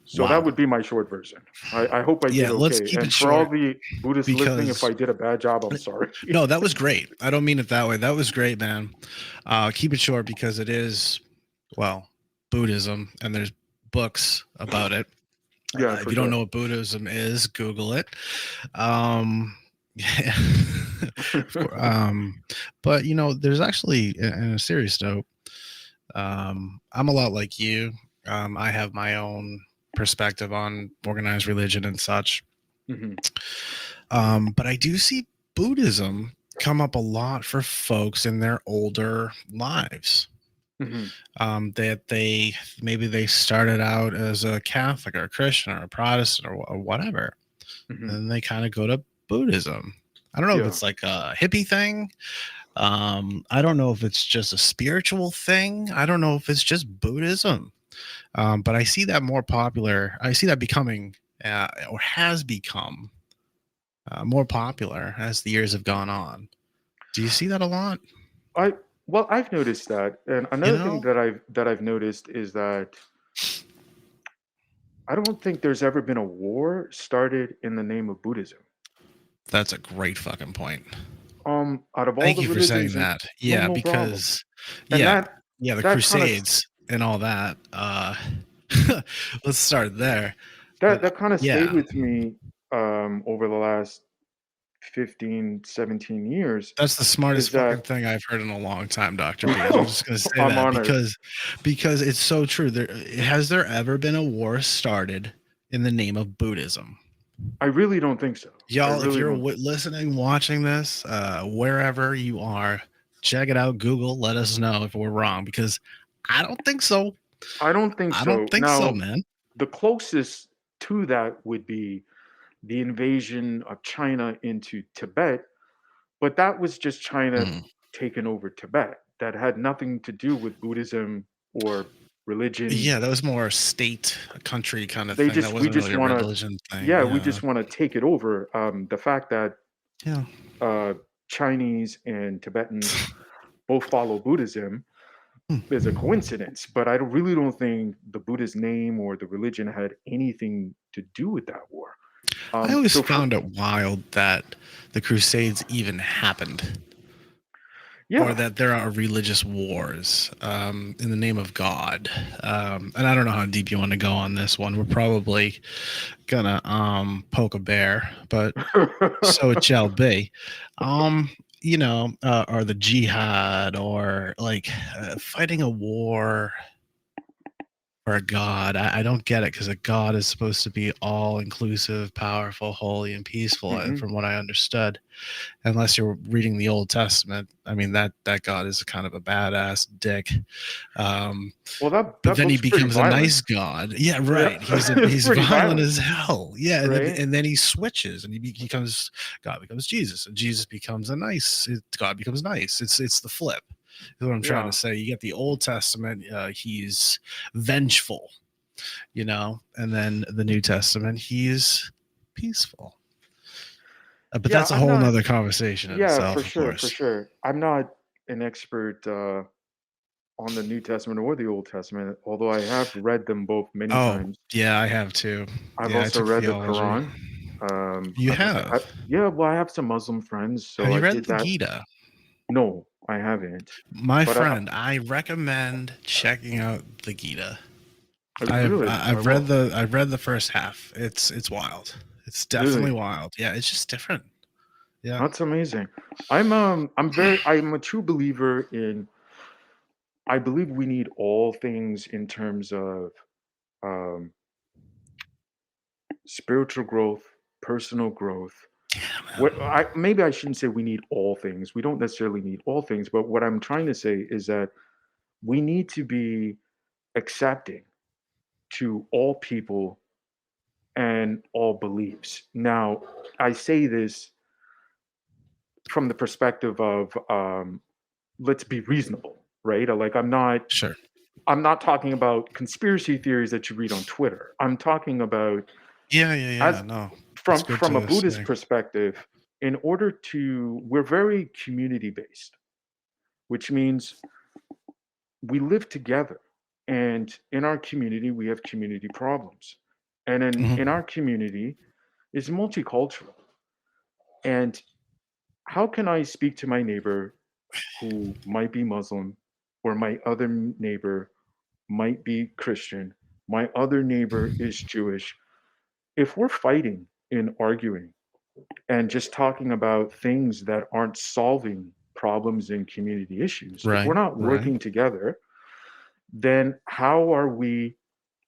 Speaker 2: So that
Speaker 1: Wow.
Speaker 2: would be my short version. I hope I did
Speaker 1: Yeah, let's
Speaker 2: okay.
Speaker 1: keep it
Speaker 2: And for all
Speaker 1: short
Speaker 2: the Buddhists listening, if
Speaker 1: because
Speaker 2: I did a bad job, I'm sorry.
Speaker 1: no, that was great. I don't mean it that way. That was great, man. Keep it short because it is, well, Buddhism, and there's books about it.
Speaker 2: Yeah,
Speaker 1: If
Speaker 2: for
Speaker 1: you don't
Speaker 2: sure.
Speaker 1: know what Buddhism is, Google it. Um, yeah, of course. But there's actually, in a serious note, I'm a lot like you. I have my own perspective on organized religion and such.
Speaker 2: Hmm.
Speaker 1: But I do see Buddhism come up a lot for folks in their older lives.
Speaker 2: Hmm.
Speaker 1: That maybe they started out as a Catholic or a Christian or a Protestant or whatever,
Speaker 2: Hmm.
Speaker 1: and then they kind of go to Buddhism. I don't know if
Speaker 2: Yeah.
Speaker 1: it's like a hippie thing. I don't know if it's just a spiritual thing. I don't know if it's just Buddhism. But I see that more popular. I see that becoming or has become more popular as the years have gone on. Do you see that a lot?
Speaker 2: I well, I've noticed that. And
Speaker 1: You
Speaker 2: another thing
Speaker 1: know,
Speaker 2: that I've noticed is that I don't think there's ever been a war started in the name of Buddhism.
Speaker 1: that's a great fucking point.
Speaker 2: Out of all
Speaker 1: Thank
Speaker 2: the
Speaker 1: you for saying
Speaker 2: religions,
Speaker 1: that.
Speaker 2: no,
Speaker 1: Yeah,
Speaker 2: no problem.
Speaker 1: because
Speaker 2: And
Speaker 1: yeah, yeah, the
Speaker 2: that kind of
Speaker 1: Crusades and all that. Let's start there.
Speaker 2: that
Speaker 1: But
Speaker 2: that kind of stayed
Speaker 1: yeah,
Speaker 2: with me over the last 15, 17 years.
Speaker 1: that's the smartest
Speaker 2: Is
Speaker 1: fucking
Speaker 2: that
Speaker 1: thing I've heard in a long time, Dr. Beers. I'm just gonna say
Speaker 2: I'm
Speaker 1: that
Speaker 2: honored.
Speaker 1: because it's so true. Has there ever been a war started in the name of Buddhism?
Speaker 2: I really don't think so. I
Speaker 1: Y'all, if
Speaker 2: really
Speaker 1: you're
Speaker 2: don't.
Speaker 1: listening, watching this, wherever you are, check it out. Google, let us know if we're wrong because I don't think so.
Speaker 2: I don't think
Speaker 1: I don't
Speaker 2: so.
Speaker 1: think so,
Speaker 2: Now,
Speaker 1: man.
Speaker 2: the closest to that would be the invasion of China into Tibet, but that was just China
Speaker 1: Mm.
Speaker 2: taking over Tibet. That had nothing to do with Buddhism or religion.
Speaker 1: Yeah, that was more state, country kind of
Speaker 2: They
Speaker 1: thing. That
Speaker 2: just we
Speaker 1: wasn't really
Speaker 2: just
Speaker 1: a
Speaker 2: want to
Speaker 1: religion thing.
Speaker 2: Yeah, we
Speaker 1: Yeah,
Speaker 2: just want to take it over. The fact that
Speaker 1: yeah.
Speaker 2: uh, Chinese and Tibetans both follow Buddhism is a
Speaker 1: Hmm.
Speaker 2: coincidence, but I really don't think the Buddha's name or the religion had anything to do with that war.
Speaker 1: I always
Speaker 2: So for
Speaker 1: found it wild that the Crusades even happened. or
Speaker 2: Yeah.
Speaker 1: that there are religious wars in the name of God. And I don't know how deep you want to go on this one. We're probably gonna poke a bear, but so it shall be. Or the jihad, or like fighting a war for a god. I don't get it, because a god is supposed to be all inclusive, powerful, holy, and peaceful,
Speaker 2: Hmm.
Speaker 1: from what I understood. Unless you're reading the Old Testament, I mean that god is kind of a badass dick. Um,
Speaker 2: Well,
Speaker 1: but
Speaker 2: that
Speaker 1: then he
Speaker 2: book's pretty
Speaker 1: becomes a
Speaker 2: violent.
Speaker 1: nice god. Yeah,
Speaker 2: Yeah,
Speaker 1: right. He's
Speaker 2: it's
Speaker 1: he's
Speaker 2: pretty
Speaker 1: violent
Speaker 2: violent,
Speaker 1: as hell. Yeah,
Speaker 2: right?
Speaker 1: and then he switches, and he becomes God becomes Jesus, and Jesus becomes God becomes nice. It's the flip. Is what I'm trying to
Speaker 2: Yeah,
Speaker 1: say. You get the Old Testament, he's vengeful, and then the New Testament, he's peaceful. But
Speaker 2: yeah.
Speaker 1: that's a
Speaker 2: I'm
Speaker 1: whole
Speaker 2: not.
Speaker 1: nother conversation in
Speaker 2: Yeah, for
Speaker 1: itself, of
Speaker 2: sure, for
Speaker 1: course.
Speaker 2: sure. I'm not an expert on the New Testament or the Old Testament, although I have read them both many
Speaker 1: Oh,
Speaker 2: times.
Speaker 1: yeah, I have too.
Speaker 2: I've
Speaker 1: Yeah, I
Speaker 2: also
Speaker 1: took
Speaker 2: read the
Speaker 1: theology.
Speaker 2: Quran.
Speaker 1: You have?
Speaker 2: Yeah, well, I have some Muslim friends,
Speaker 1: Have
Speaker 2: so
Speaker 1: you
Speaker 2: I
Speaker 1: read
Speaker 2: did
Speaker 1: the
Speaker 2: that.
Speaker 1: Gita?
Speaker 2: No, I haven't.
Speaker 1: My
Speaker 2: But
Speaker 1: friend, I recommend checking out the Gita.
Speaker 2: really, I will.
Speaker 1: I've read the first half. It's wild. It's definitely
Speaker 2: Really,
Speaker 1: wild. Yeah, it's just different. Yeah.
Speaker 2: that's amazing. I'm a true believer in. I believe we need all things in terms of um, spiritual growth, personal growth.
Speaker 1: Yeah, man.
Speaker 2: Maybe I shouldn't say we need all things. We don't necessarily need all things, but what I'm trying to say is that we need to be accepting to all people and all beliefs. Now, I say this from the perspective of let's be reasonable, right? Like
Speaker 1: Sure.
Speaker 2: I'm not talking about conspiracy theories that you read on Twitter. I'm talking about
Speaker 1: Yeah, yeah,
Speaker 2: as
Speaker 1: yeah. No, it's good
Speaker 2: from a
Speaker 1: to
Speaker 2: Buddhist
Speaker 1: say.
Speaker 2: perspective, in order to we're very community based, which means we live together. And in our community, we have community problems. And in
Speaker 1: Mhm.
Speaker 2: our community is multicultural. And how can I speak to my neighbor who might be Muslim, or my other neighbor might be Christian, my other neighbor is Jewish? If we're fighting and arguing and just talking about things that aren't solving problems and community issues, if we're
Speaker 1: Right,
Speaker 2: not
Speaker 1: right.
Speaker 2: working together, then how are we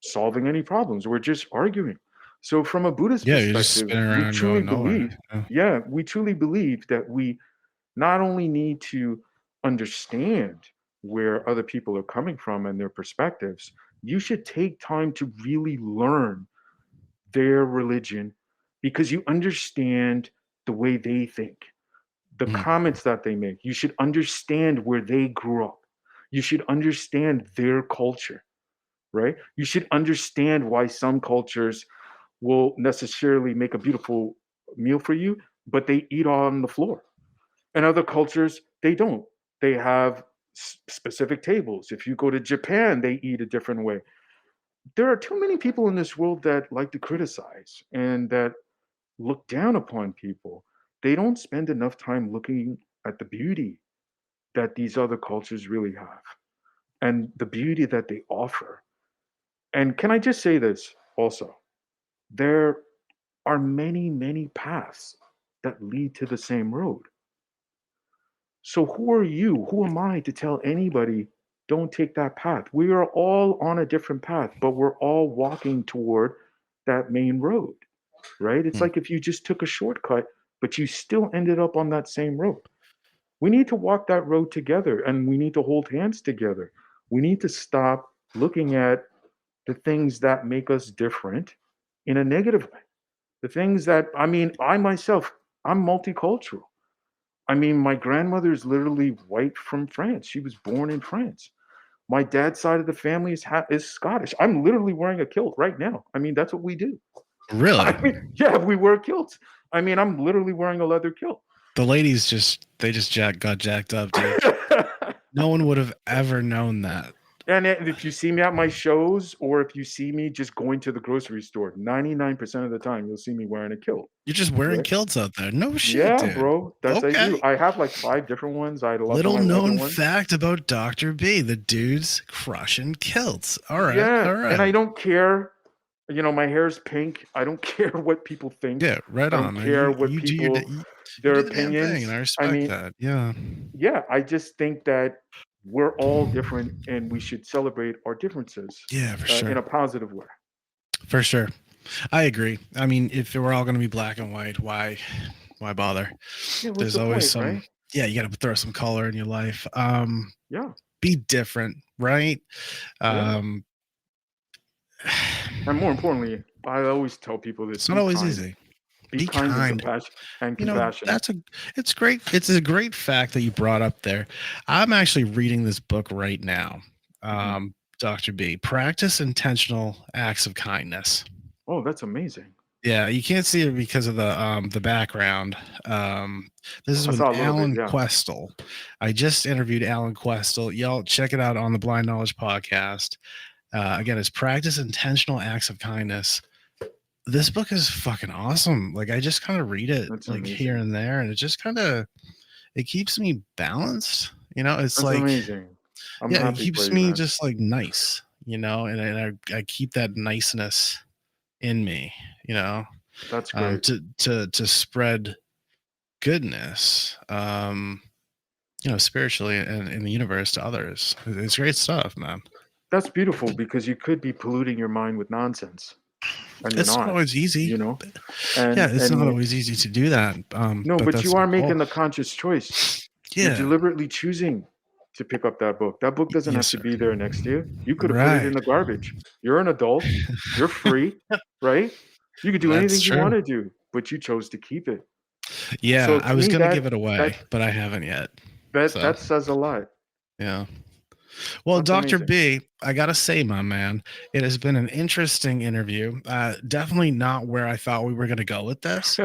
Speaker 2: solving any problems? We're just arguing. So, from a Buddhist
Speaker 1: Yeah, you're just
Speaker 2: perspective,
Speaker 1: spinning
Speaker 2: we
Speaker 1: around
Speaker 2: truly
Speaker 1: going nowhere.
Speaker 2: believe,
Speaker 1: Yeah.
Speaker 2: yeah, we truly believe that we not only need to understand where other people are coming from and their perspectives, you should take time to really learn their religion because you understand the way they think, the
Speaker 1: Mhm.
Speaker 2: comments that they make. You should understand where they grew up. You should understand their culture, right? You should understand why some cultures will necessarily make a beautiful meal for you, but they eat on the floor. And other cultures, they don't. They have specific tables. If you go to Japan, they eat a different way. There are too many people in this world that like to criticize and that look down upon people. They don't spend enough time looking at the beauty that these other cultures really have and the beauty that they offer. And can I just say this also? There are many, many paths that lead to the same road. So who are you? Who am I to tell anybody don't take that path? We are all on a different path, but we're all walking toward that main road, right? It's
Speaker 1: Mm.
Speaker 2: like if you just took a shortcut, but you still ended up on that same road. We need to walk that road together and we need to hold hands together. We need to stop looking at the things that make us different in a negative way. The things that, I mean, I myself, I'm multicultural. I mean, my grandmother is literally white from France. She was born in France. My dad's side of the family is Scottish. I'm literally wearing a kilt right now. I mean, that's what we do. I
Speaker 1: Really?
Speaker 2: mean, yeah, we wear kilts. I mean, I'm literally wearing a leather kilt.
Speaker 1: The ladies got jacked up, dude. No one would have ever known that.
Speaker 2: And if you see me at my shows, or if you see me just going to the grocery store, 99% of the time you'll see me wearing a kilt.
Speaker 1: You're just wearing
Speaker 2: Right?
Speaker 1: kilts out there. No shit,
Speaker 2: Yeah,
Speaker 1: dude.
Speaker 2: bro. That's I do.
Speaker 1: Okay.
Speaker 2: I have like 5 different ones. I love the
Speaker 1: Little
Speaker 2: my leather
Speaker 1: known
Speaker 2: ones.
Speaker 1: fact about Dr. B. The dude's crushing kilts. All right.
Speaker 2: Yeah,
Speaker 1: All
Speaker 2: and I
Speaker 1: right.
Speaker 2: don't care. You know, my hair's pink. I don't care what people think.
Speaker 1: Yeah, right
Speaker 2: I don't
Speaker 1: on, man.
Speaker 2: care what
Speaker 1: You do your
Speaker 2: people
Speaker 1: you
Speaker 2: their
Speaker 1: do the damn thing, and
Speaker 2: opinions.
Speaker 1: I
Speaker 2: I
Speaker 1: respect
Speaker 2: mean,
Speaker 1: that. Yeah.
Speaker 2: yeah, I just think that we're all different and we should celebrate our differences
Speaker 1: Yeah, for
Speaker 2: in
Speaker 1: sure.
Speaker 2: a positive way.
Speaker 1: For sure. I agree. I mean, if we're all going to be black and white, why bother?
Speaker 2: Yeah, what's
Speaker 1: There's
Speaker 2: the
Speaker 1: always
Speaker 2: point, right?
Speaker 1: some yeah, you got to throw some color in your life.
Speaker 2: Yeah,
Speaker 1: Be different, right?
Speaker 2: yeah.
Speaker 1: Um
Speaker 2: And more importantly, I always tell people this:
Speaker 1: it's not
Speaker 2: be
Speaker 1: always
Speaker 2: kind,
Speaker 1: easy.
Speaker 2: be
Speaker 1: Be
Speaker 2: kind and
Speaker 1: kind.
Speaker 2: compassion and
Speaker 1: You know,
Speaker 2: compassionate.
Speaker 1: it's great. It's a great fact that you brought up there. I'm actually reading this book right now.
Speaker 2: Mhm.
Speaker 1: Dr. B, Practice Intentional Acts of Kindness.
Speaker 2: Oh, that's amazing.
Speaker 1: Yeah, you can't see it because of the background. This is
Speaker 2: I
Speaker 1: with
Speaker 2: saw a little bit.
Speaker 1: Alan
Speaker 2: Yeah.
Speaker 1: Questel. I just interviewed Alan Questel. Y'all check it out on the Blind Knowledge podcast. Again, it's Practice Intentional Acts of Kindness. This book is fucking awesome. Like I just kind of read it
Speaker 2: That's
Speaker 1: like here
Speaker 2: amazing.
Speaker 1: and there, and it just kind of it keeps me balanced. You know, it's
Speaker 2: That's
Speaker 1: like
Speaker 2: amazing. I'm
Speaker 1: yeah, it
Speaker 2: happy for
Speaker 1: keeps
Speaker 2: you,
Speaker 1: me
Speaker 2: man.
Speaker 1: just like nice. You know, and I keep that niceness in me. You know,
Speaker 2: That's great.
Speaker 1: to spread goodness, you know, spiritually and in the universe to others. It's great stuff, man.
Speaker 2: That's beautiful because you could be polluting your mind with nonsense, and you're
Speaker 1: It's not
Speaker 2: not.
Speaker 1: always easy.
Speaker 2: You know,
Speaker 1: Yeah, it's not
Speaker 2: and
Speaker 1: always easy to do that.
Speaker 2: no,
Speaker 1: But
Speaker 2: but
Speaker 1: that's
Speaker 2: you
Speaker 1: the
Speaker 2: are
Speaker 1: goal.
Speaker 2: making the conscious choice. You're
Speaker 1: Yeah.
Speaker 2: deliberately choosing to pick up that book. That book doesn't
Speaker 1: Yes,
Speaker 2: have to
Speaker 1: sir.
Speaker 2: be there next to you. You could have put it in
Speaker 1: Right.
Speaker 2: the garbage. You're an adult. You're free, right? You could do
Speaker 1: That's
Speaker 2: anything you
Speaker 1: true.
Speaker 2: want to do, but you chose to keep it. So
Speaker 1: Yeah, I
Speaker 2: to
Speaker 1: was
Speaker 2: me,
Speaker 1: gonna give it away,
Speaker 2: that
Speaker 1: but I haven't yet.
Speaker 2: that
Speaker 1: So
Speaker 2: that says a lot.
Speaker 1: yeah. Well,
Speaker 2: That's
Speaker 1: Dr.
Speaker 2: amazing.
Speaker 1: B, I gotta say, my man, it has been an interesting interview. Definitely not where I thought we were gonna go with this.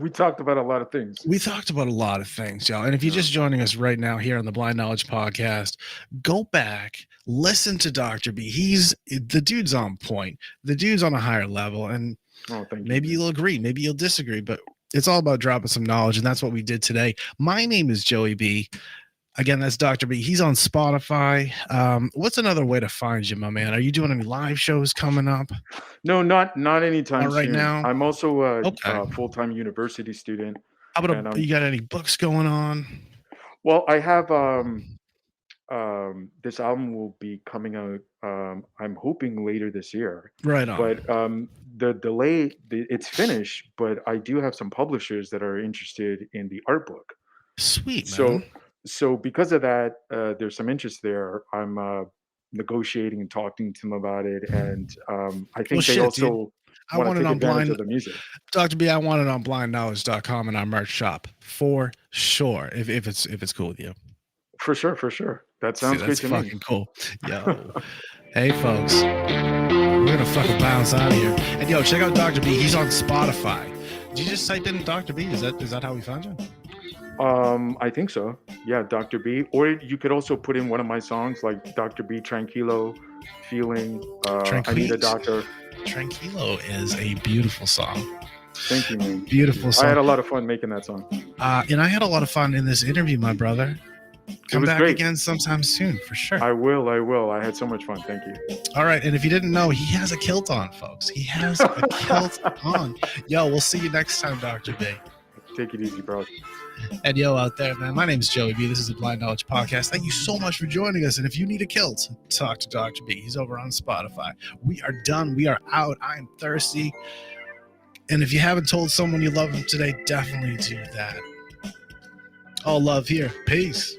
Speaker 2: We talked about a lot of things.
Speaker 1: We talked about a lot of things, y'all. And if you're
Speaker 2: Yeah.
Speaker 1: just joining us right now here on the Blind Knowledge Podcast, go back, listen to Dr. B. The dude's on point. The dude's on a higher level. And
Speaker 2: Oh, thank you,
Speaker 1: maybe
Speaker 2: man.
Speaker 1: you'll agree, maybe you'll disagree, but it's all about dropping some knowledge. And that's what we did today. My name is Joey B. Again, that's Dr. B. He's on Spotify. What's another way to find you, my man? Are you doing any live shows coming up?
Speaker 2: No, not anytime
Speaker 1: Not right
Speaker 2: soon.
Speaker 1: now.
Speaker 2: I'm also
Speaker 1: Okay.
Speaker 2: a full-time university student,
Speaker 1: How about
Speaker 2: and
Speaker 1: you got any books going on?
Speaker 2: well, I have this album will be coming out. I'm hoping later this year,
Speaker 1: Right on.
Speaker 2: but the delay, it's finished. But I do have some publishers that are interested in the art book.
Speaker 1: Sweet, man.
Speaker 2: So because of that, there's some interest there. I'm negotiating and talking to them about it, and I
Speaker 1: Well,
Speaker 2: think they
Speaker 1: shit, dude.
Speaker 2: also
Speaker 1: I
Speaker 2: want
Speaker 1: want
Speaker 2: to
Speaker 1: it
Speaker 2: take
Speaker 1: on
Speaker 2: advantage
Speaker 1: blind.
Speaker 2: of the music.
Speaker 1: Dr. B, I want it on blindknowledge.com in our merch shop for sure. If it's cool with you.
Speaker 2: For sure, for sure. That
Speaker 1: See,
Speaker 2: sounds great
Speaker 1: that's
Speaker 2: to me.
Speaker 1: fucking cool. Yo. Hey folks. We're gonna fucking bounce out of here. And yo, check out Dr. B. He's on Spotify. Did you just type in Dr. B? Is that how we found you?
Speaker 2: I think so. Yeah, Dr. B. Or you could also put in one of my songs like Dr. B Tranquilo, Feeling, I Need a Doctor.
Speaker 1: Tranquilo is a beautiful song.
Speaker 2: Thank you, man.
Speaker 1: Beautiful song.
Speaker 2: I had a lot of fun making that song.
Speaker 1: And I had a lot of fun in this interview, my brother. Come
Speaker 2: was
Speaker 1: back
Speaker 2: great.
Speaker 1: again sometime soon, for sure.
Speaker 2: I will. I had so much fun. Thank you.
Speaker 1: All right. And if you didn't know, he has a kilt on, folks. He has a kilt on. Yo, we'll see you next time, Dr. B.
Speaker 2: Take it easy, bro.
Speaker 1: And yo, out there, man, my name is Joey B. This is the Blind Knowledge Podcast. Thank you so much for joining us. And if you need a kilt, talk to Dr. B. He's over on Spotify. We are done. We are out. I am thirsty. And if you haven't told someone you love them today, definitely do that. All love here. Peace.